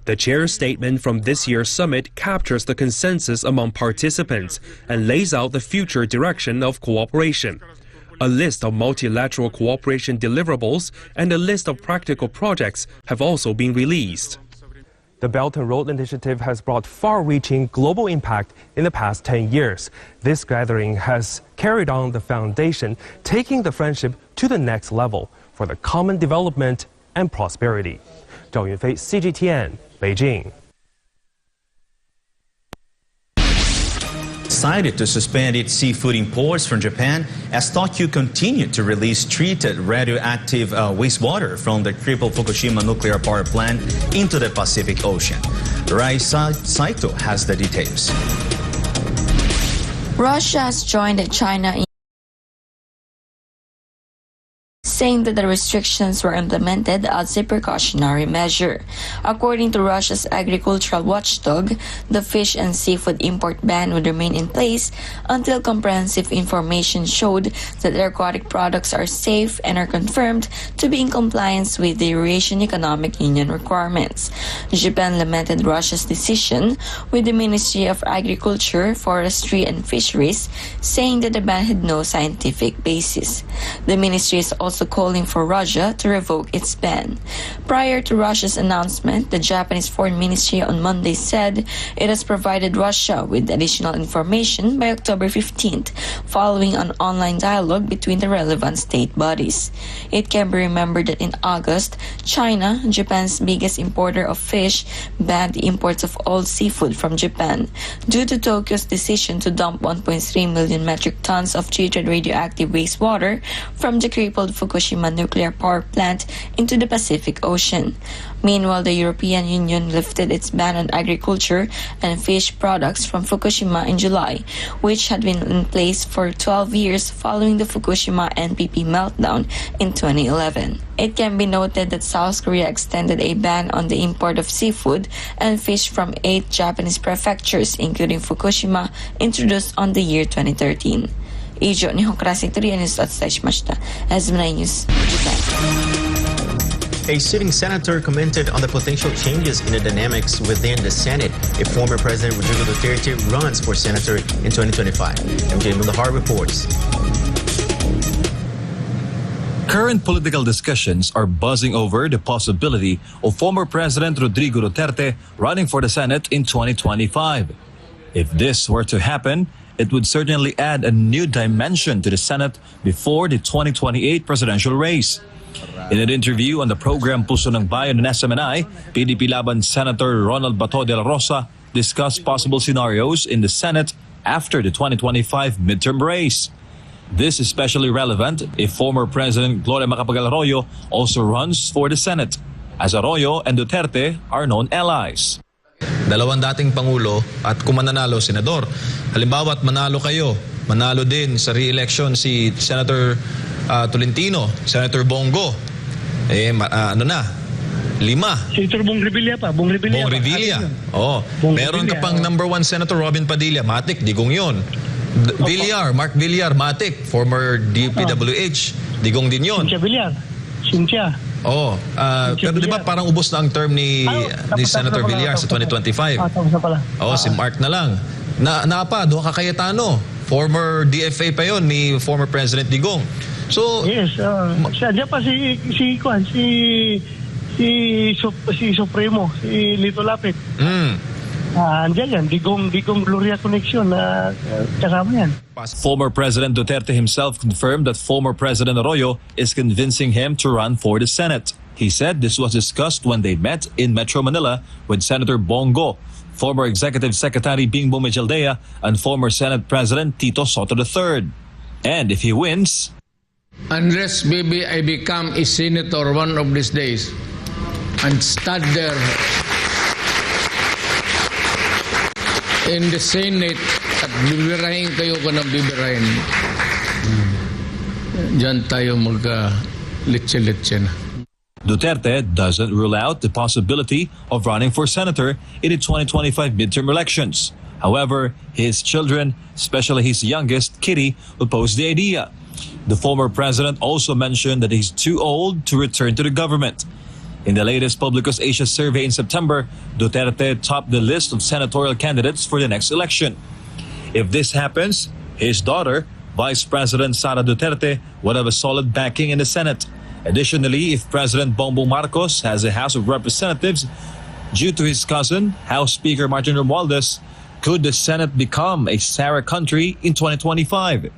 The chair's statement from this year's summit captures the consensus among participants and lays out the future direction of cooperation. A list of multilateral cooperation deliverables and a list of practical projects have also been released. The Belt and Road Initiative has brought far-reaching global impact in the past 10 years. This gathering has carried on the foundation, taking the friendship to the next level for the common development and prosperity. Zhao Yunfei, CGTN, Beijing. Decided to suspend its seafood imports from Japan as Tokyo continued to release treated radioactive wastewater from the crippled Fukushima nuclear power plant into the Pacific Ocean. Rai Saito has the details. Russia has joined China in saying that the restrictions were implemented as a precautionary measure. According to Russia's agricultural watchdog, the fish and seafood import ban would remain in place until comprehensive information showed that the aquatic products are safe and are confirmed to be in compliance with the Eurasian Economic Union requirements. Japan lamented Russia's decision, with the Ministry of Agriculture, Forestry and Fisheries saying that the ban had no scientific basis. The ministry is also calling for Russia to revoke its ban. Prior to Russia's announcement, the Japanese Foreign Ministry on Monday said it has provided Russia with additional information by October 15th, following an online dialogue between the relevant state bodies. It can be remembered that in August, China, Japan's biggest importer of fish, banned the imports of all seafood from Japan due to Tokyo's decision to dump 1.3 million metric tons of treated radioactive wastewater from the crippled Fukushima nuclear power plant into the Pacific Ocean. Meanwhile, the European Union lifted its ban on agriculture and fish products from Fukushima in July, which had been in place for 12 years following the Fukushima NPP meltdown in 2011. It can be noted that South Korea extended a ban on the import of seafood and fish from 8 Japanese prefectures, including Fukushima, introduced on the year 2013. Ijo ni Hokrasi Trillanes at Mashta, SMNI News, Japan. A sitting senator commented on the potential changes in the dynamics within the Senate if former President Rodrigo Duterte runs for senator in 2025. MJ Mundahar reports. Current political discussions are buzzing over the possibility of former President Rodrigo Duterte running for the Senate in 2025. If this were to happen, it would certainly add a new dimension to the Senate before the 2028 presidential race. In an interview on the program Puso ng Bayan ng SMNI, PDP Laban Senator Ronald Bato de la Rosa discussed possible scenarios in the Senate after the 2025 midterm race. This is especially relevant if former President Gloria Macapagal Arroyo also runs for the Senate, as Arroyo and Duterte are known allies. Dalawang dating Pangulo at kung mananalo, Senador. Halimbawa at manalo kayo, manalo din sa re-election si Senator Tolentino, Senator Bongo. Ano na? 5. Senator Bong Revilla pa. Bong Revilla. Oh, meron ka pang number 1 Senator Robin Padilla, matik, digong yon. Villar, Mark Villar, matik, former DPWH, digong din yon. Cynthia. Oh, pero di ba parang ubos na ang term ni Senator Villar sa 2025? Tapos na pala. Oh, si Mark na lang. Doon ka Cayetano, former DFA pa yon ni former President Digong. So yes, siya pa si Supremo, si Lito Lapid. Andiyan yan, Digong Gloria connection na kasama yan. Former President Duterte himself confirmed that former President Arroyo is convincing him to run for the Senate. He said this was discussed when they met in Metro Manila with Senator Bongo, former Executive Secretary Bingbo Mejaldea, and former Senate President Tito Soto III. And if he wins, unless maybe I become a senator one of these days and stand there in the Senate at bibirahin kayo ko ng bibirahin, diyan tayo magka-litse-litse na. Duterte doesn't rule out the possibility of running for senator in the 2025 midterm elections. However, his children, especially his youngest, Kitty, oppose the idea. The former president also mentioned that he's too old to return to the government. In the latest Publicus Asia survey in September, Duterte topped the list of senatorial candidates for the next election. If this happens, his daughter, Vice President Sara Duterte, would have a solid backing in the Senate. Additionally, if President Bongbong Marcos has a House of Representatives, due to his cousin, House Speaker Martin Romualdez, could the Senate become a Sara country in 2025?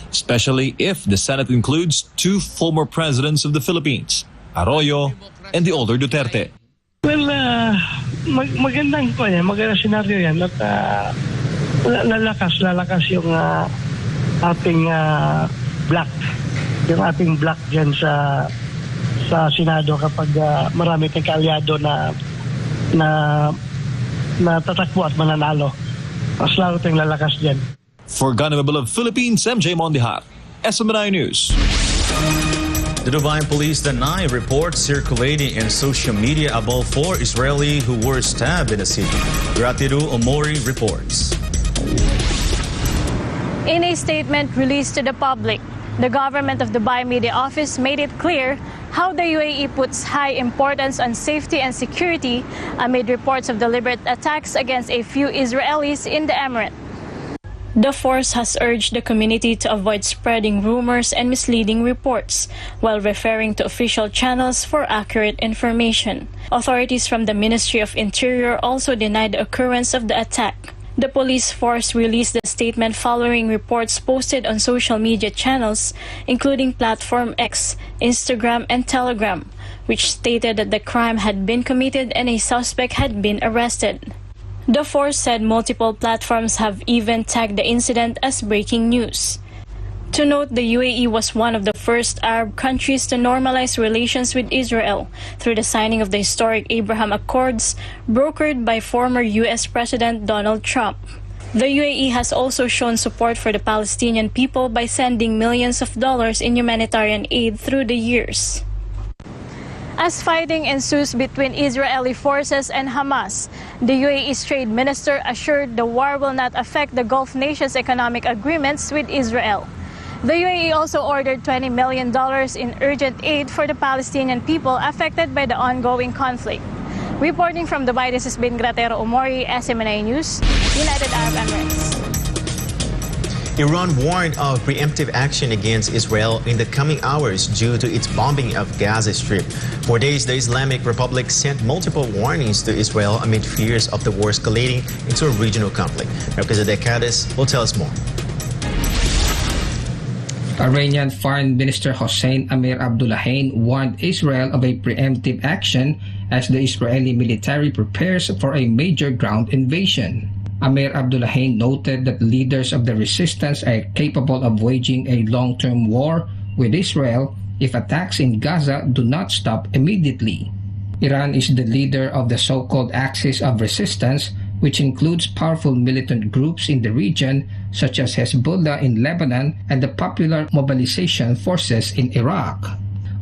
Especially if the Senate includes 2 former presidents of the Philippines, Arroyo and the older Duterte. Well, magandang scenario yan at lalakas yung ating block. Yung ating block dyan sa Senado kapag marami tayong kaalyado na tatakbo at mananalo. Mas lalo tayong lalakas dyan. For Gunnery of Philippines, MJ Mondihar, SMNI News. The Dubai police deny reports circulating in social media about 4 Israelis who were stabbed in the city. Gratiru Omori reports. In a statement released to the public, the government of Dubai Media Office made it clear how the UAE puts high importance on safety and security amid reports of deliberate attacks against a few Israelis in the emirate. The force has urged the community to avoid spreading rumors and misleading reports, while referring to official channels for accurate information. Authorities from the Ministry of Interior also denied the occurrence of the attack. The police force released a statement following reports posted on social media channels, including Platform X, Instagram, and Telegram, which stated that the crime had been committed and a suspect had been arrested. The force said multiple platforms have even tagged the incident as breaking news. To note, the UAE was one of the first Arab countries to normalize relations with Israel through the signing of the historic Abraham Accords, brokered by former U.S. President Donald Trump. The UAE has also shown support for the Palestinian people by sending millions of dollars in humanitarian aid through the years. As fighting ensues between Israeli forces and Hamas, the UAE's trade minister assured the war will not affect the Gulf nations' economic agreements with Israel. The UAE also ordered $20 million in urgent aid for the Palestinian people affected by the ongoing conflict. Reporting from Dubai, this is Bin Gratero Omori, SMNI News, United Arab Emirates. Iran warned of preemptive action against Israel in the coming hours due to its bombing of Gaza Strip. For days, the Islamic Republic sent multiple warnings to Israel amid fears of the war escalating into a regional conflict. Representative Cadiz will tell us more. Iranian Foreign Minister Hossein Amir Abdullahian warned Israel of a preemptive action as the Israeli military prepares for a major ground invasion. Amir Abdullahian noted that leaders of the resistance are capable of waging a long-term war with Israel if attacks in Gaza do not stop immediately. Iran is the leader of the so-called Axis of Resistance, which includes powerful militant groups in the region such as Hezbollah in Lebanon and the Popular Mobilization Forces in Iraq.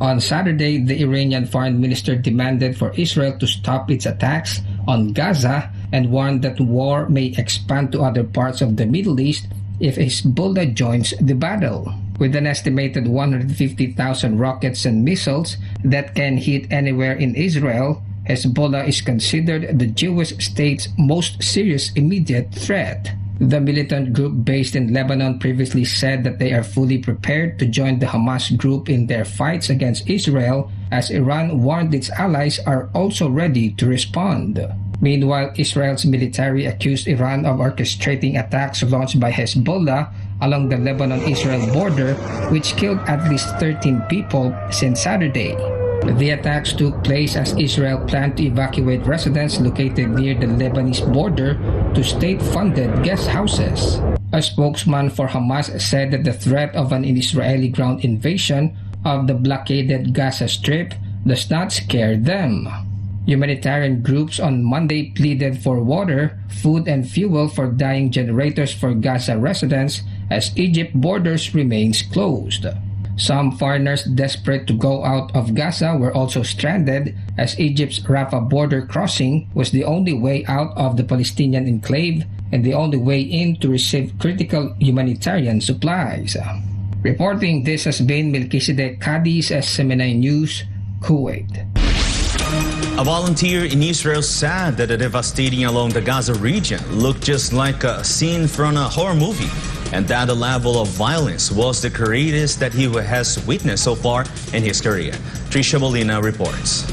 On Saturday, the Iranian foreign minister demanded for Israel to stop its attacks on Gaza and warned that war may expand to other parts of the Middle East if Hezbollah joins the battle. With an estimated 150,000 rockets and missiles that can hit anywhere in Israel, Hezbollah is considered the Jewish state's most serious immediate threat. The militant group based in Lebanon previously said that they are fully prepared to join the Hamas group in their fights against Israel, as Iran warned its allies are also ready to respond. Meanwhile, Israel's military accused Iran of orchestrating attacks launched by Hezbollah along the Lebanon-Israel border, which killed at least 13 people since Saturday. The attacks took place as Israel planned to evacuate residents located near the Lebanese border to state-funded guest houses. A spokesman for Hamas said that the threat of an Israeli ground invasion of the blockaded Gaza Strip does not scare them. Humanitarian groups on Monday pleaded for water, food, and fuel for dying generators for Gaza residents as Egypt borders remains closed. Some foreigners desperate to go out of Gaza were also stranded as Egypt's Rafah border crossing was the only way out of the Palestinian enclave and the only way in to receive critical humanitarian supplies. Reporting this has been Melchizedek Cadiz, SMNI News, Kuwait. A volunteer in Israel said that the devastating along the Gaza region looked just like a scene from a horror movie, and that the level of violence was the greatest that he has witnessed so far in his career. Trisha Molina reports.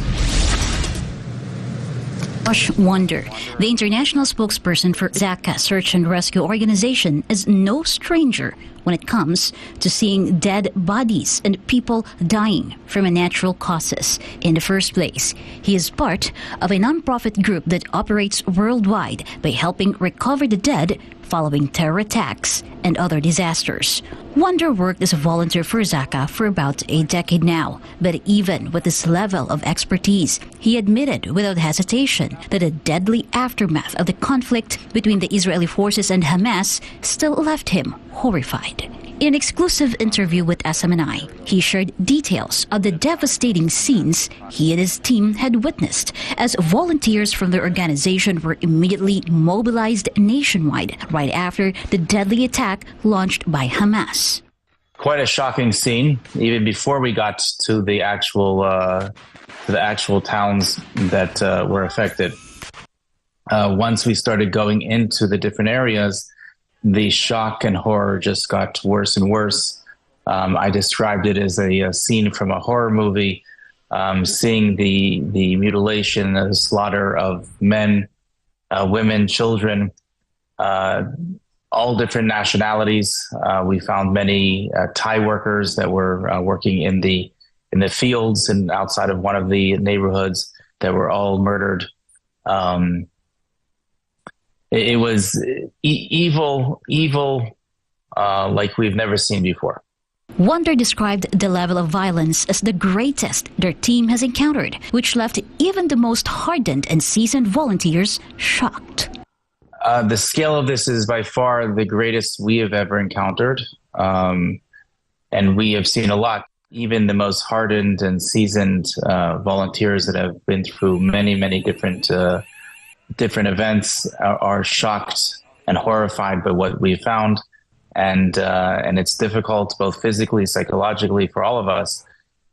Josh Wonder, the international spokesperson for Zaka Search and Rescue Organization, is no stranger when it comes to seeing dead bodies and people dying from unnatural causes. In the first place, he is part of a non-profit group that operates worldwide by helping recover the dead following terror attacks and other disasters. Wonder worked as a volunteer for Zaka for about a decade now, but even with this level of expertise, he admitted without hesitation that the deadly aftermath of the conflict between the Israeli forces and Hamas still left him horrified. In an exclusive interview with SMNI, he shared details of the devastating scenes he and his team had witnessed as volunteers from the organization were immediately mobilized nationwide right after the deadly attack launched by Hamas. Quite a shocking scene, even before we got to the actual towns that were affected. Once we started going into the different areas, the shock and horror just got worse and worse. I described it as a scene from a horror movie, seeing the mutilation, the slaughter of men, women, children, all different nationalities. We found many Thai workers that were working in the fields and outside of one of the neighborhoods that were all murdered. It was evil, like we've never seen before. Wonder described the level of violence as the greatest their team has encountered, which left even the most hardened and seasoned volunteers shocked. The scale of this is by far the greatest we have ever encountered. And we have seen a lot. Even the most hardened and seasoned volunteers that have been through many, many different events are shocked and horrified by what we found. And it's difficult both physically, psychologically for all of us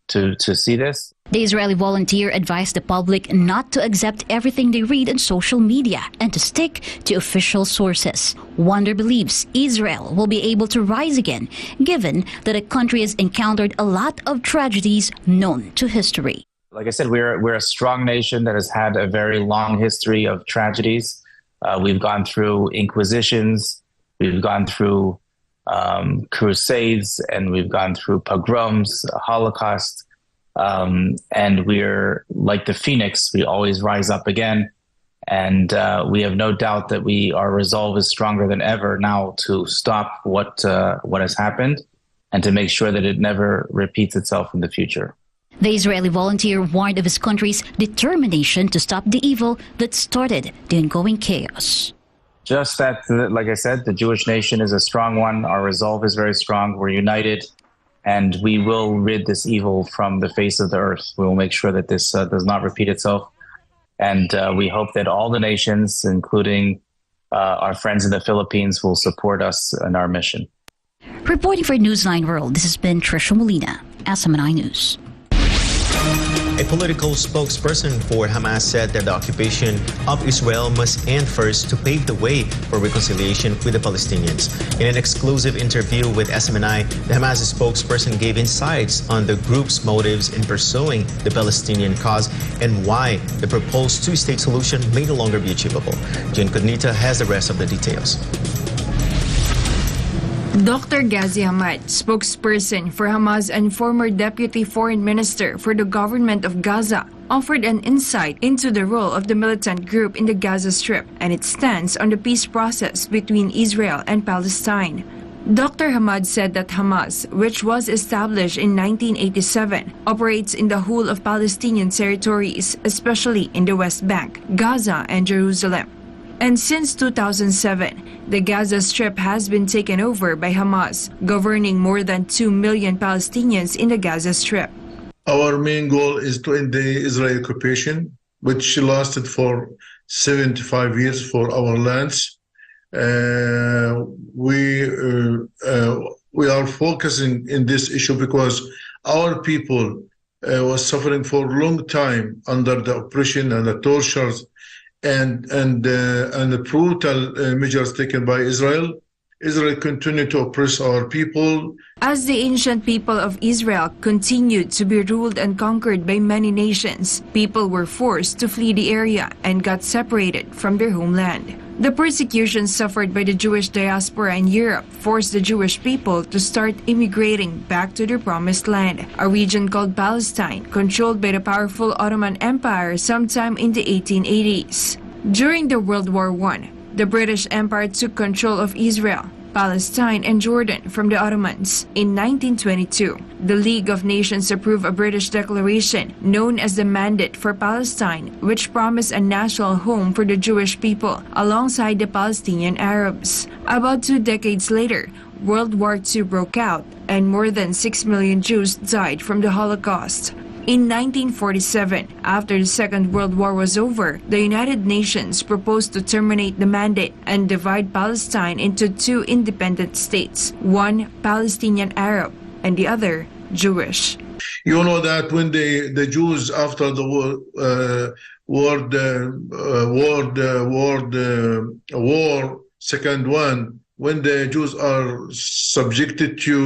to see this. The Israeli volunteer advised the public not to accept everything they read on social media and to stick to official sources. Wonder believes Israel will be able to rise again, given that the country has encountered a lot of tragedies known to history. Like I said, we're a strong nation that has had a very long history of tragedies. We've gone through inquisitions, we've gone through crusades, and we've gone through pogroms, Holocaust, and we're like the phoenix. We always rise up again, and we have no doubt that our resolve is stronger than ever now to stop what has happened and to make sure that it never repeats itself in the future. The Israeli volunteer warned of his country's determination to stop the evil that started the ongoing chaos. Just that, like I said, the Jewish nation is a strong one. Our resolve is very strong. We're united, and we will rid this evil from the face of the earth. We will make sure that this does not repeat itself. And we hope that all the nations, including our friends in the Philippines, will support us in our mission. Reporting for Newsline World, this has been Trisha Molina, SMNI News. A political spokesperson for Hamas said that the occupation of Israel must end first to pave the way for reconciliation with the Palestinians. In an exclusive interview with SMNI, the Hamas spokesperson gave insights on the group's motives in pursuing the Palestinian cause and why the proposed two-state solution may no longer be achievable. Jane Cognita has the rest of the details. Dr. Ghazi Hamad, spokesperson for Hamas and former deputy foreign minister for the government of Gaza, offered an insight into the role of the militant group in the Gaza Strip and its stance on the peace process between Israel and Palestine. Dr. Hamad said that Hamas, which was established in 1987, operates in the whole of Palestinian territories, especially in the West Bank, Gaza, and Jerusalem. And since 2007, the Gaza Strip has been taken over by Hamas, governing more than 2 million Palestinians in the Gaza Strip. Our main goal is to end the Israeli occupation, which lasted for 75 years for our lands. We are focusing in this issue because our people was suffering for a long time under the oppression and the tortures and the brutal measures taken by Israel. Israel continued to oppress our people. As the ancient people of Israel continued to be ruled and conquered by many nations, people were forced to flee the area and got separated from their homeland. The persecution suffered by the Jewish diaspora in Europe forced the Jewish people to start immigrating back to their promised land, a region called Palestine, controlled by the powerful Ottoman Empire sometime in the 1880s. During the World War I, the British Empire took control of Israel, Palestine, and Jordan from the Ottomans. In 1922, the League of Nations approved a British declaration known as the Mandate for Palestine, which promised a national home for the Jewish people alongside the Palestinian Arabs. About 2 decades later, World War II broke out, and more than 6 million Jews died from the Holocaust. In 1947, after the Second World War was over, the United Nations proposed to terminate the mandate and divide Palestine into 2 independent states, one Palestinian Arab and the other Jewish. You know that when the Jews after the war, second one, when the Jews are subjected to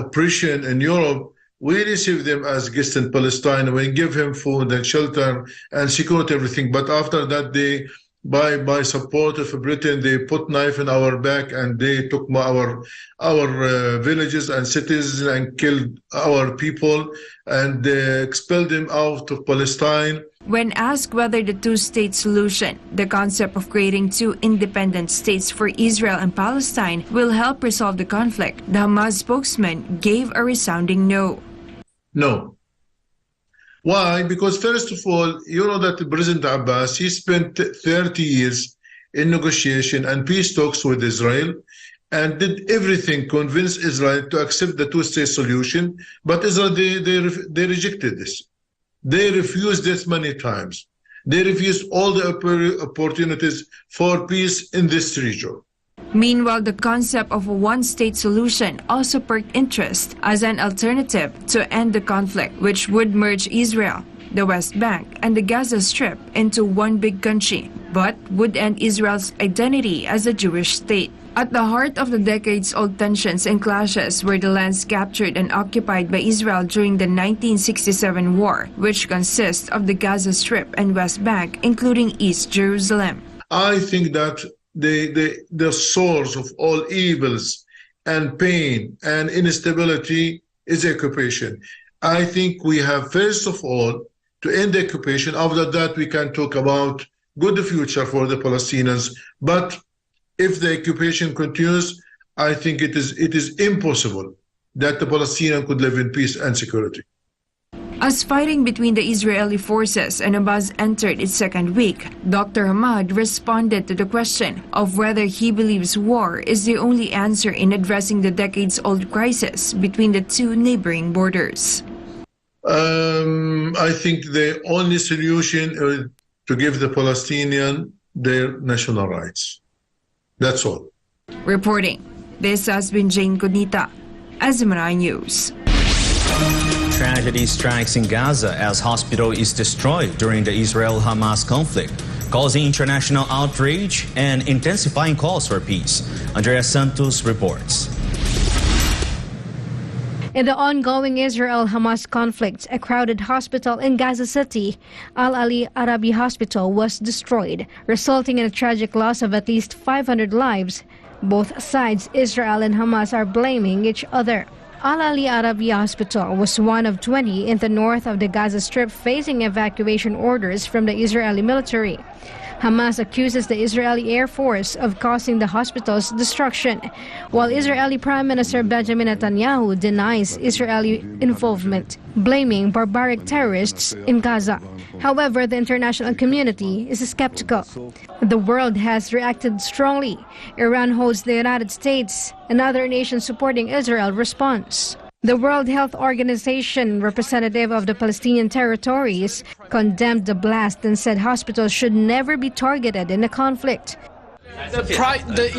oppression in Europe, we receive them as guests in Palestine. We give him food and shelter and security, everything. But after that, they, by support of Britain, they put knife in our back and they took our villages and cities and killed our people and expelled them out of Palestine. When asked whether the two-state solution, the concept of creating two independent states for Israel and Palestine, will help resolve the conflict, the Hamas spokesman gave a resounding no. No. Why? Because first of all, you know that President Abbas, he spent 30 years in negotiation and peace talks with Israel and did everything, convince Israel to accept the two-state solution, but Israel, they rejected this. They refused this many times. They refused all the opportunities for peace in this region. Meanwhile, the concept of a one-state solution also perked interest as an alternative to end the conflict, which would merge Israel, the West Bank, and the Gaza Strip into one big country, but would end Israel's identity as a Jewish state. At the heart of the decades-old tensions and clashes were the lands captured and occupied by Israel during the 1967 war, which consists of the Gaza Strip and West Bank, including East Jerusalem. I think that the source of all evils and pain and instability is occupation. I think we have, first of all, to end the occupation. After that, we can talk about good future for the Palestinians. But if the occupation continues, I think it is impossible that the Palestinians could live in peace and security. As fighting between the Israeli forces and Hamas entered its second week, Dr. Hamad responded to the question of whether he believes war is the only answer in addressing the decades-old crisis between the two neighboring borders. I think the only solution is to give the Palestinians their national rights. That's all. Reporting, this has been Jane Gunita, SMNI News. Tragedy strikes in Gaza as hospital is destroyed during the Israel-Hamas conflict, causing international outrage and intensifying calls for peace. Andrea Santos reports. In the ongoing Israel-Hamas conflict, a crowded hospital in Gaza City, Al-Ali Arabi Hospital, was destroyed, resulting in a tragic loss of at least 500 lives. Both sides, Israel and Hamas, are blaming each other. Al-Ali Arabi Hospital was one of 20 in the north of the Gaza Strip facing evacuation orders from the Israeli military. Hamas accuses the Israeli Air Force of causing the hospital's destruction, while Israeli Prime Minister Benjamin Netanyahu denies Israeli involvement, blaming barbaric terrorists in Gaza. However, the international community is skeptical. The world has reacted strongly. Iran holds the United States and other nations supporting Israel response. The World Health Organization, representative of the Palestinian territories, condemned the blast and said hospitals should never be targeted in a conflict. The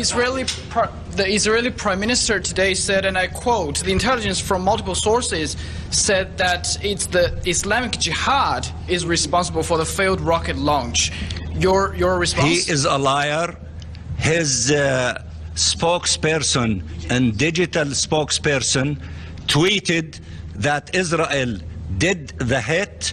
Israeli Prime Minister today said, and I quote, the intelligence from multiple sources said that it's the Islamic Jihad is responsible for the failed rocket launch. Your response? He is a liar. His spokesperson and digital spokesperson tweeted that Israel did the hit,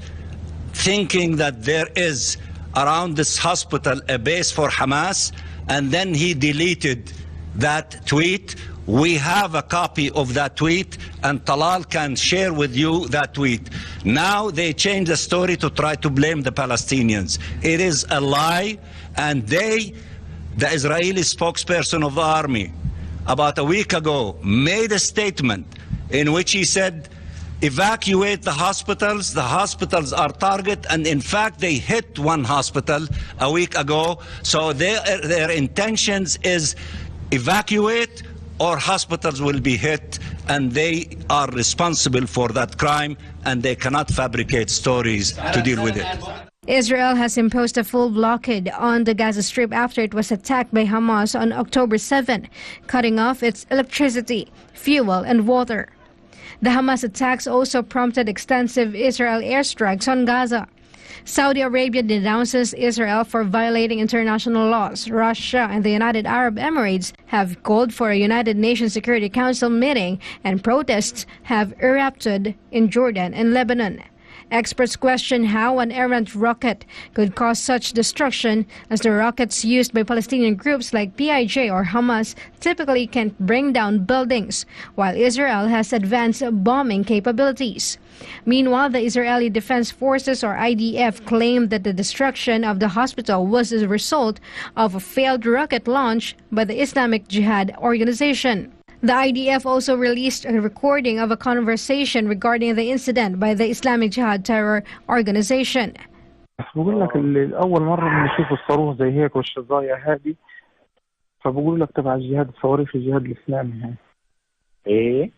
thinking that there is around this hospital a base for Hamas, and then he deleted that tweet. We have a copy of that tweet, and Talal can share with you that tweet. Now they change the story to try to blame the Palestinians. It is a lie, and the Israeli spokesperson of the army, about a week ago, made a statement in which he said, evacuate the hospitals are target, and in fact they hit one hospital a week ago. So their intentions is evacuate or hospitals will be hit, and they are responsible for that crime, and they cannot fabricate stories to deal with it. Israel has imposed a full blockade on the Gaza Strip after it was attacked by Hamas on October 7, cutting off its electricity, fuel, and water. The Hamas attacks also prompted extensive Israel airstrikes on Gaza. Saudi Arabia denounces Israel for violating international laws. Russia and the United Arab Emirates have called for a United Nations Security Council meeting, and protests have erupted in Jordan and Lebanon. Experts question how an errant rocket could cause such destruction, as the rockets used by Palestinian groups like PIJ or Hamas typically can't bring down buildings, while Israel has advanced bombing capabilities. Meanwhile, the Israeli Defense Forces or IDF claimed that the destruction of the hospital was a result of a failed rocket launch by the Islamic Jihad organization. The IDF also released a recording of a conversation regarding the incident by the Islamic Jihad terror organization. بقول لك أول مرة بنشوف الصاروخ زي هيك والشظايا هذه، فبقول لك تبع الجهاد صواريخ الجهاد الإسلامي هاي. إيه؟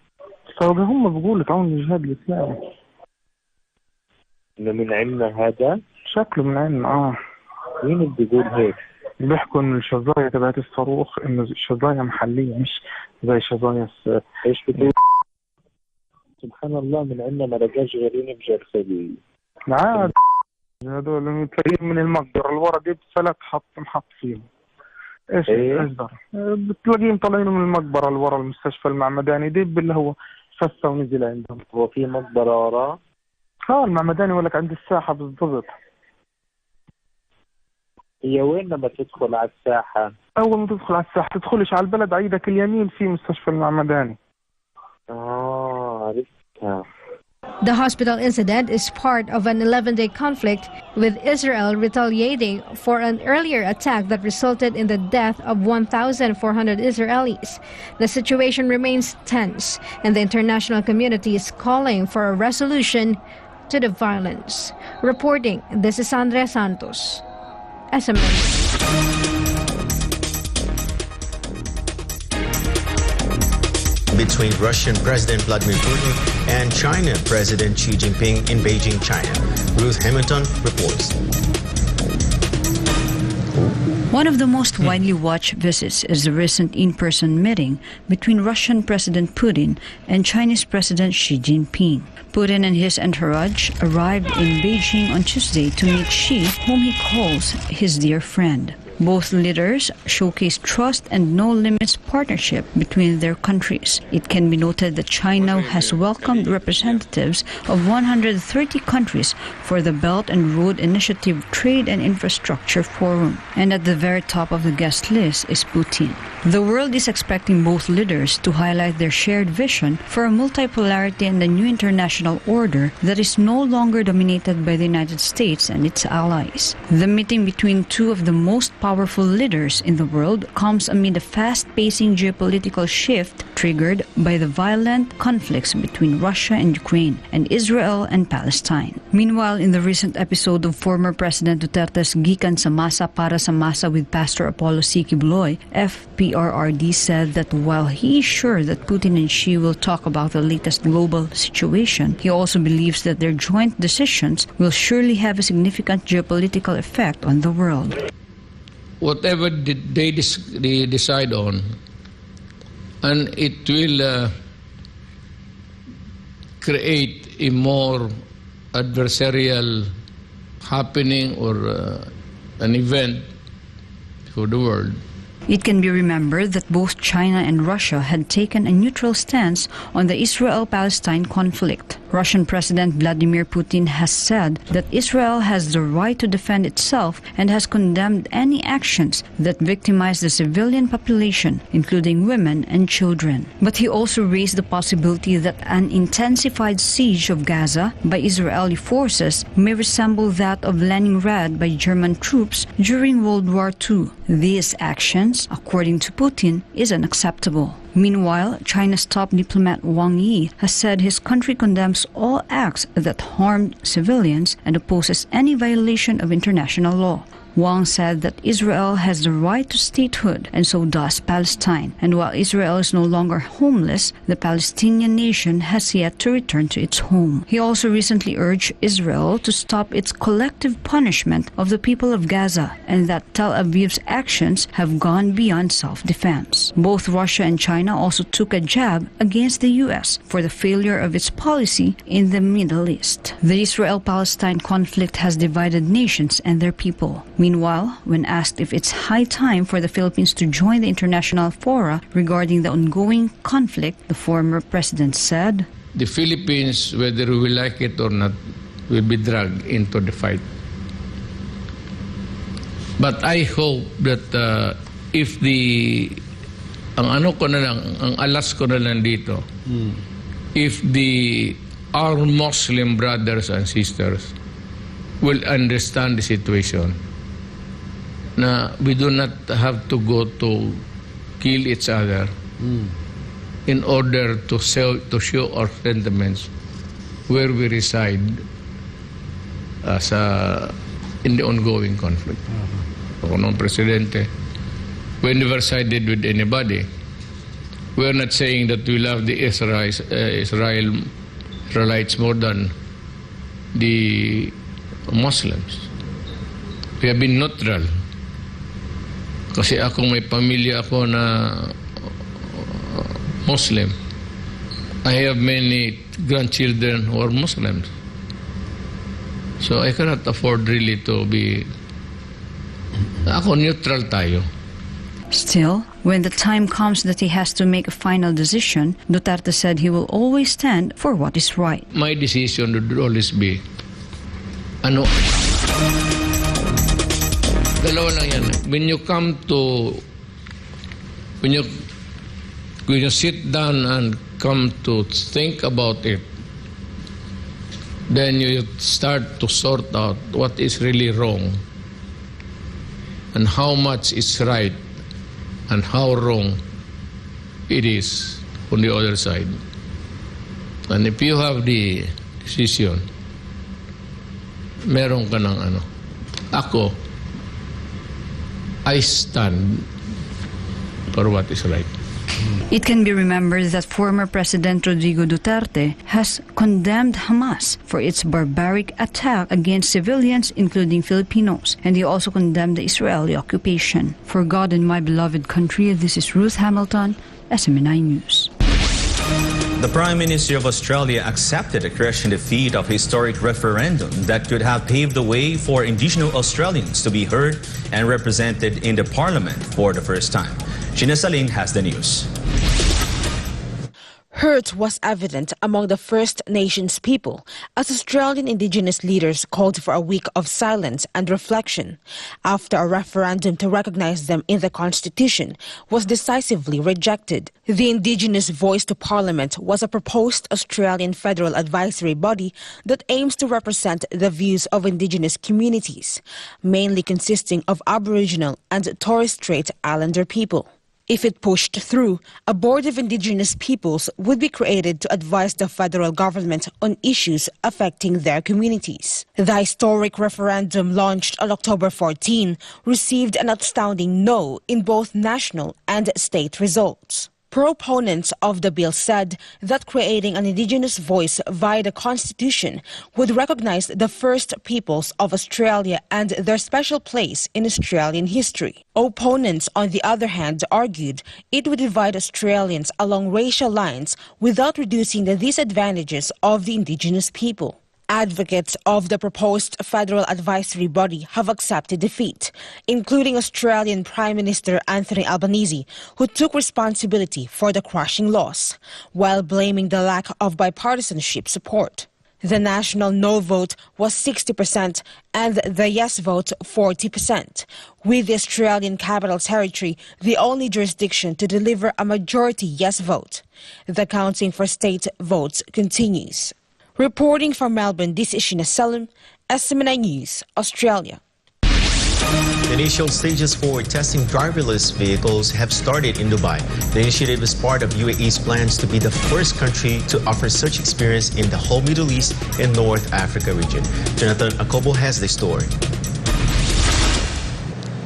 فهم بقولوا تعاون الجهاد الإسلامي. إنه من عنا هذا؟ شكله من عنا مين اللي بيقول هيك؟ بيحكوا إن الشظايا تبعت الصاروخ إنه الشظايا محلية مش زي شظايا ايش بتقول؟ سبحان الله من عندنا ما لقاش غيرين بجرثلي. عاد هذول متلاقيين من المقبرة الورا دي بثلاث محط فيهم. ايش اصدر؟ بتلاقيهم طالعين من المقبرة الورا المستشفى المعمداني دي اللي هو فسه ونزل عندهم. هو في مقبرة وراه؟ المعمداني ولك عند الساحة بالضبط. هي وين لما تدخل على الساحة؟ أول ما تدخل على الساحة تدخلش على البلد عيدك اليمين في مستشفى المعمداني. عرفتها. The hospital incident is part of an 11-day conflict, with Israel retaliating for an earlier attack that resulted in the death of 1,400 Israelis. The situation remains tense, and the international community is calling for a resolution to the violence. Reporting, this is Andrea Santos, SMNI. Between Russian President Vladimir Putin and China President Xi Jinping in Beijing, China. Ruth Hamilton reports. One of the most widely watched visits is the recent in-person meeting between Russian President Putin and Chinese President Xi Jinping. Putin and his entourage arrived in Beijing on Tuesday to meet Xi, whom he calls his dear friend. Both leaders showcased trust and no-limits partnership between their countries. It can be noted that China has welcomed representatives of 130 countries for the Belt and Road Initiative Trade and Infrastructure Forum. And at the very top of the guest list is Putin. The world is expecting both leaders to highlight their shared vision for a multipolarity and a new international order that is no longer dominated by the United States and its allies. The meeting between two of the most powerful leaders in the world comes amid a fast-pacing geopolitical shift triggered by the violent conflicts between Russia and Ukraine and Israel and Palestine. Meanwhile, in the recent episode of former President Duterte's Gikan sa Masa para sa Masa with Pastor Apollo C. Quibloy, FPRRD said that while he is sure that Putin and Xi will talk about the latest global situation, he also believes that their joint decisions will surely have a significant geopolitical effect on the world. Whatever they decide on, and it will create a more adversarial happening or an event for the world. It can be remembered that both China and Russia had taken a neutral stance on the Israel-Palestine conflict. Russian President Vladimir Putin has said that Israel has the right to defend itself and has condemned any actions that victimize the civilian population, including women and children. But he also raised the possibility that an intensified siege of Gaza by Israeli forces may resemble that of Leningrad by German troops during World War II. These actions, according to Putin, is unacceptable. Meanwhile, China's top diplomat Wang Yi has said his country condemns all acts that harm civilians and opposes any violation of international law. Wang said that Israel has the right to statehood, and so does Palestine. And while Israel is no longer homeless, the Palestinian nation has yet to return to its home. He also recently urged Israel to stop its collective punishment of the people of Gaza, and that Tel Aviv's actions have gone beyond self-defense. Both Russia and China also took a jab against the U.S. for the failure of its policy in the Middle East. The Israel-Palestine conflict has divided nations and their people. Meanwhile, when asked if it's high time for the Philippines to join the international fora regarding the ongoing conflict, the former president said, "The Philippines, whether we like it or not, will be dragged into the fight. But I hope that if ang alas ko na lang dito, if our Muslim brothers and sisters will understand the situation, na we do not have to go to kill each other in order to show our sentiments where we reside in the ongoing conflict. Ako nung presidente, we never sided with anybody. We're not saying that we love the Israelites more than the Muslims. We have been neutral. Kasi ako may pamilya ako na Muslim. I have many grandchildren who are Muslims. So I cannot afford really to be... Ako neutral tayo. Still, when the time comes that he has to make a final decision, Duterte said he will always stand for what is right. My decision would always be, dalawa lang yan. When you sit down and come to think about it, then you start to sort out what is really wrong and how much is right and how wrong it is on the other side. And if you have the decision, meron ka ng Ako, I stand for what is right. It can be remembered that former President Rodrigo Duterte has condemned Hamas for its barbaric attack against civilians, including Filipinos, and he also condemned the Israeli occupation. For God and my beloved country, this is Ruth Hamilton, SMNI News. The Prime Minister of Australia accepted a crushing defeat of a historic referendum that could have paved the way for Indigenous Australians to be heard and represented in the Parliament for the first time. Gina Saling has the news. Hurt was evident among the First Nations people as Australian Indigenous leaders called for a week of silence and reflection after a referendum to recognise them in the Constitution was decisively rejected. The Indigenous Voice to Parliament was a proposed Australian federal advisory body that aims to represent the views of Indigenous communities, mainly consisting of Aboriginal and Torres Strait Islander people. If it pushed through, a board of Indigenous peoples would be created to advise the federal government on issues affecting their communities. The historic referendum launched on October 14 received an outstanding no in both national and state results. Proponents of the bill said that creating an Indigenous voice via the Constitution would recognise the first peoples of Australia and their special place in Australian history. Opponents, on the other hand, argued it would divide Australians along racial lines without reducing the disadvantages of the Indigenous people. Advocates of the proposed federal advisory body have accepted defeat, including Australian Prime Minister Anthony Albanese, who took responsibility for the crushing loss, while blaming the lack of bipartisanship support. The national no vote was 60% and the yes vote 40%, with the Australian Capital Territory the only jurisdiction to deliver a majority yes vote. The counting for state votes continues. Reporting from Melbourne, this is Shina Salim, SMNI News, Australia. The initial stages for testing driverless vehicles have started in Dubai. The initiative is part of UAE's plans to be the first country to offer such experience in the whole Middle East and North Africa region. Jonathan Akobo has the story.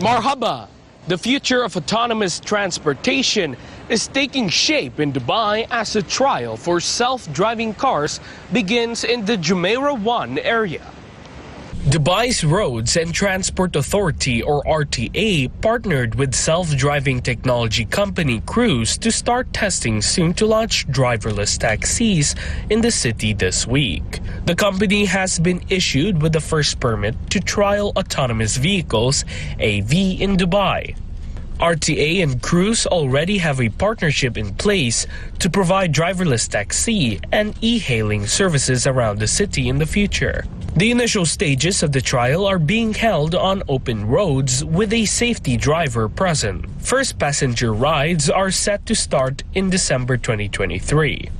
Marhaba! The future of autonomous transportation is taking shape in Dubai as a trial for self-driving cars begins in the Jumeirah 1 area. Dubai's Roads and Transport Authority, or RTA, partnered with self-driving technology company Cruise to start testing soon to launch driverless taxis in the city this week. The company has been issued with the first permit to trial autonomous vehicles, AV, in Dubai. RTA and Cruise already have a partnership in place to provide driverless taxi and e-hailing services around the city in the future. The initial stages of the trial are being held on open roads with a safety driver present. First passenger rides are set to start in December 2023.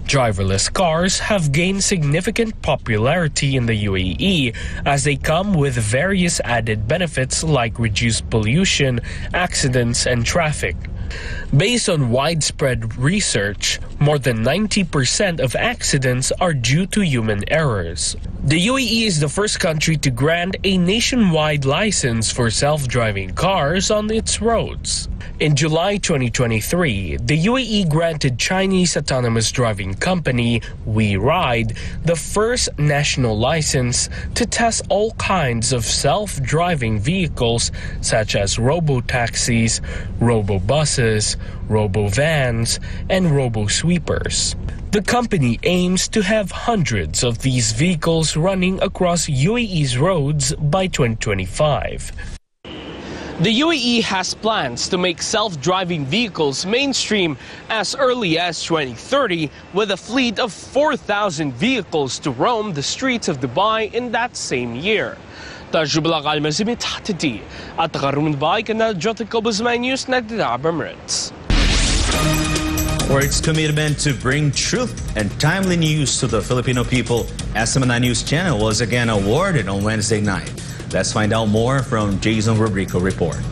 Driverless cars have gained significant popularity in the UAE as they come with various added benefits like reduced pollution, accidents, and traffic. Based on widespread research, more than 90% of accidents are due to human errors. The UAE is the first country to grant a nationwide license for self-driving cars on its roads. In July 2023, the UAE granted Chinese autonomous driving company WeRide the first national license to test all kinds of self-driving vehicles such as robo-taxis, robo-buses, robo-vans, and robo-sweepers. The company aims to have hundreds of these vehicles running across UAE's roads by 2025. The UAE has plans to make self-driving vehicles mainstream as early as 2030, with a fleet of 4,000 vehicles to roam the streets of Dubai in that same year. Tajubla Kalmazimit Hatiti at Karun Dubai Kanal Jotin Kobuzmay News Nagdabamrits. For its commitment to bring truth and timely news to the Filipino people, SMNI News Channel was again awarded on Wednesday night. Let's find out more from Jason Rubrico report.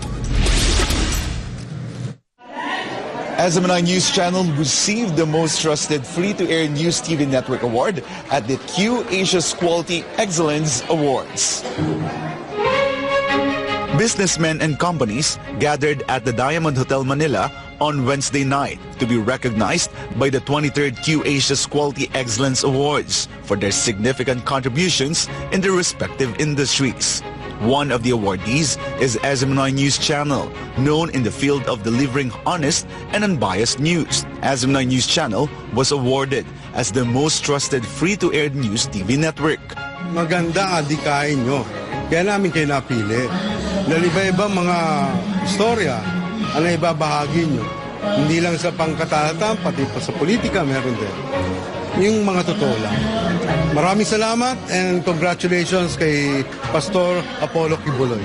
SMNI News Channel received the most trusted free-to-air news TV network award at the Q Asia's Quality Excellence Awards. Businessmen and companies gathered at the Diamond Hotel Manila on Wednesday night to be recognized by the 23rd Q Asia's Quality Excellence Awards for their significant contributions in their respective industries. One of the awardees is SMNI News Channel, known in the field of delivering honest and unbiased news. SMNI News Channel was awarded as the most trusted free-to-air news TV network. Maganda adikain nyo. Kaya namin kayo napili. Dahil iba-iba mga istorya ang ibabahagi nyo. Hindi lang sa pangkatalatan, pati pa sa politika meron din. Yung mga totoo lang. Maraming salamat and congratulations kay Pastor Apollo Kibuloy.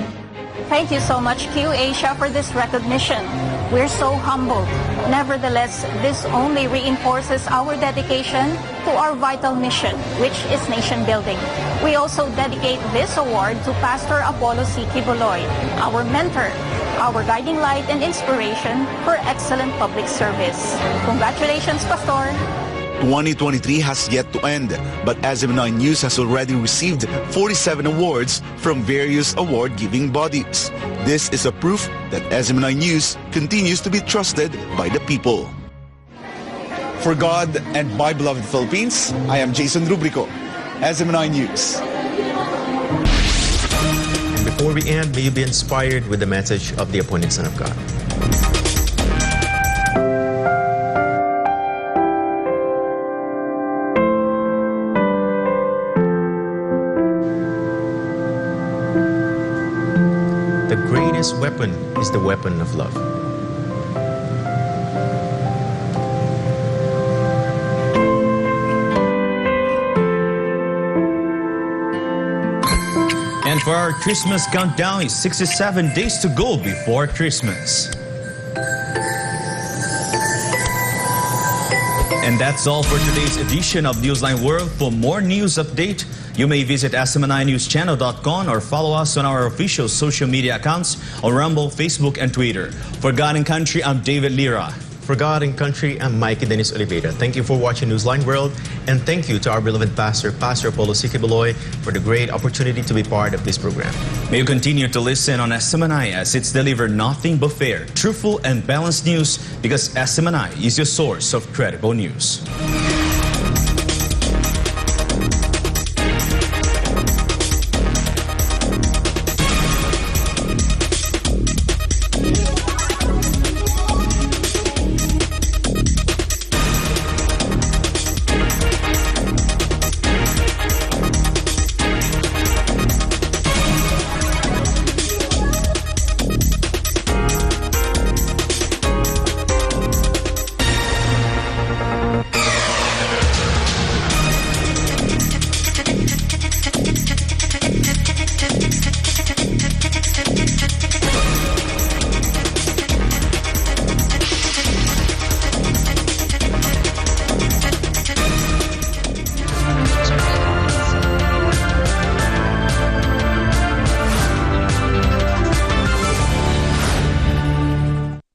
Thank you so much, Q Asia, for this recognition. We're so humbled. Nevertheless, this only reinforces our dedication to our vital mission, which is nation building. We also dedicate this award to Pastor Apollo C. Kibuloy, our mentor, our guiding light and inspiration for excellent public service. Congratulations, Pastor. 2023 has yet to end, but SMNI News has already received 47 awards from various award-giving bodies. This is a proof that SMNI News continues to be trusted by the people. For God and my beloved Philippines, I am Jason Rubrico, SMNI News. And before we end, may you be inspired with the message of the appointed Son of God. The greatest weapon is the weapon of love. And for our Christmas countdown, it's 67 days to go before Christmas. And that's all for today's edition of Newsline World. For more news update, you may visit SMNINewsChannel.com or follow us on our official social media accounts on Rumble, Facebook, and Twitter. For God and Country, I'm Deivid Lira. For God and Country, I'm Mayk and Dennis Oliveira. Thank you for watching Newsline World, and thank you to our beloved pastor, Pastor Apollo Sikibuloy, for the great opportunity to be part of this program. May you continue to listen on SMNI as it's delivered nothing but fair, truthful, and balanced news, because SMNI is your source of credible news.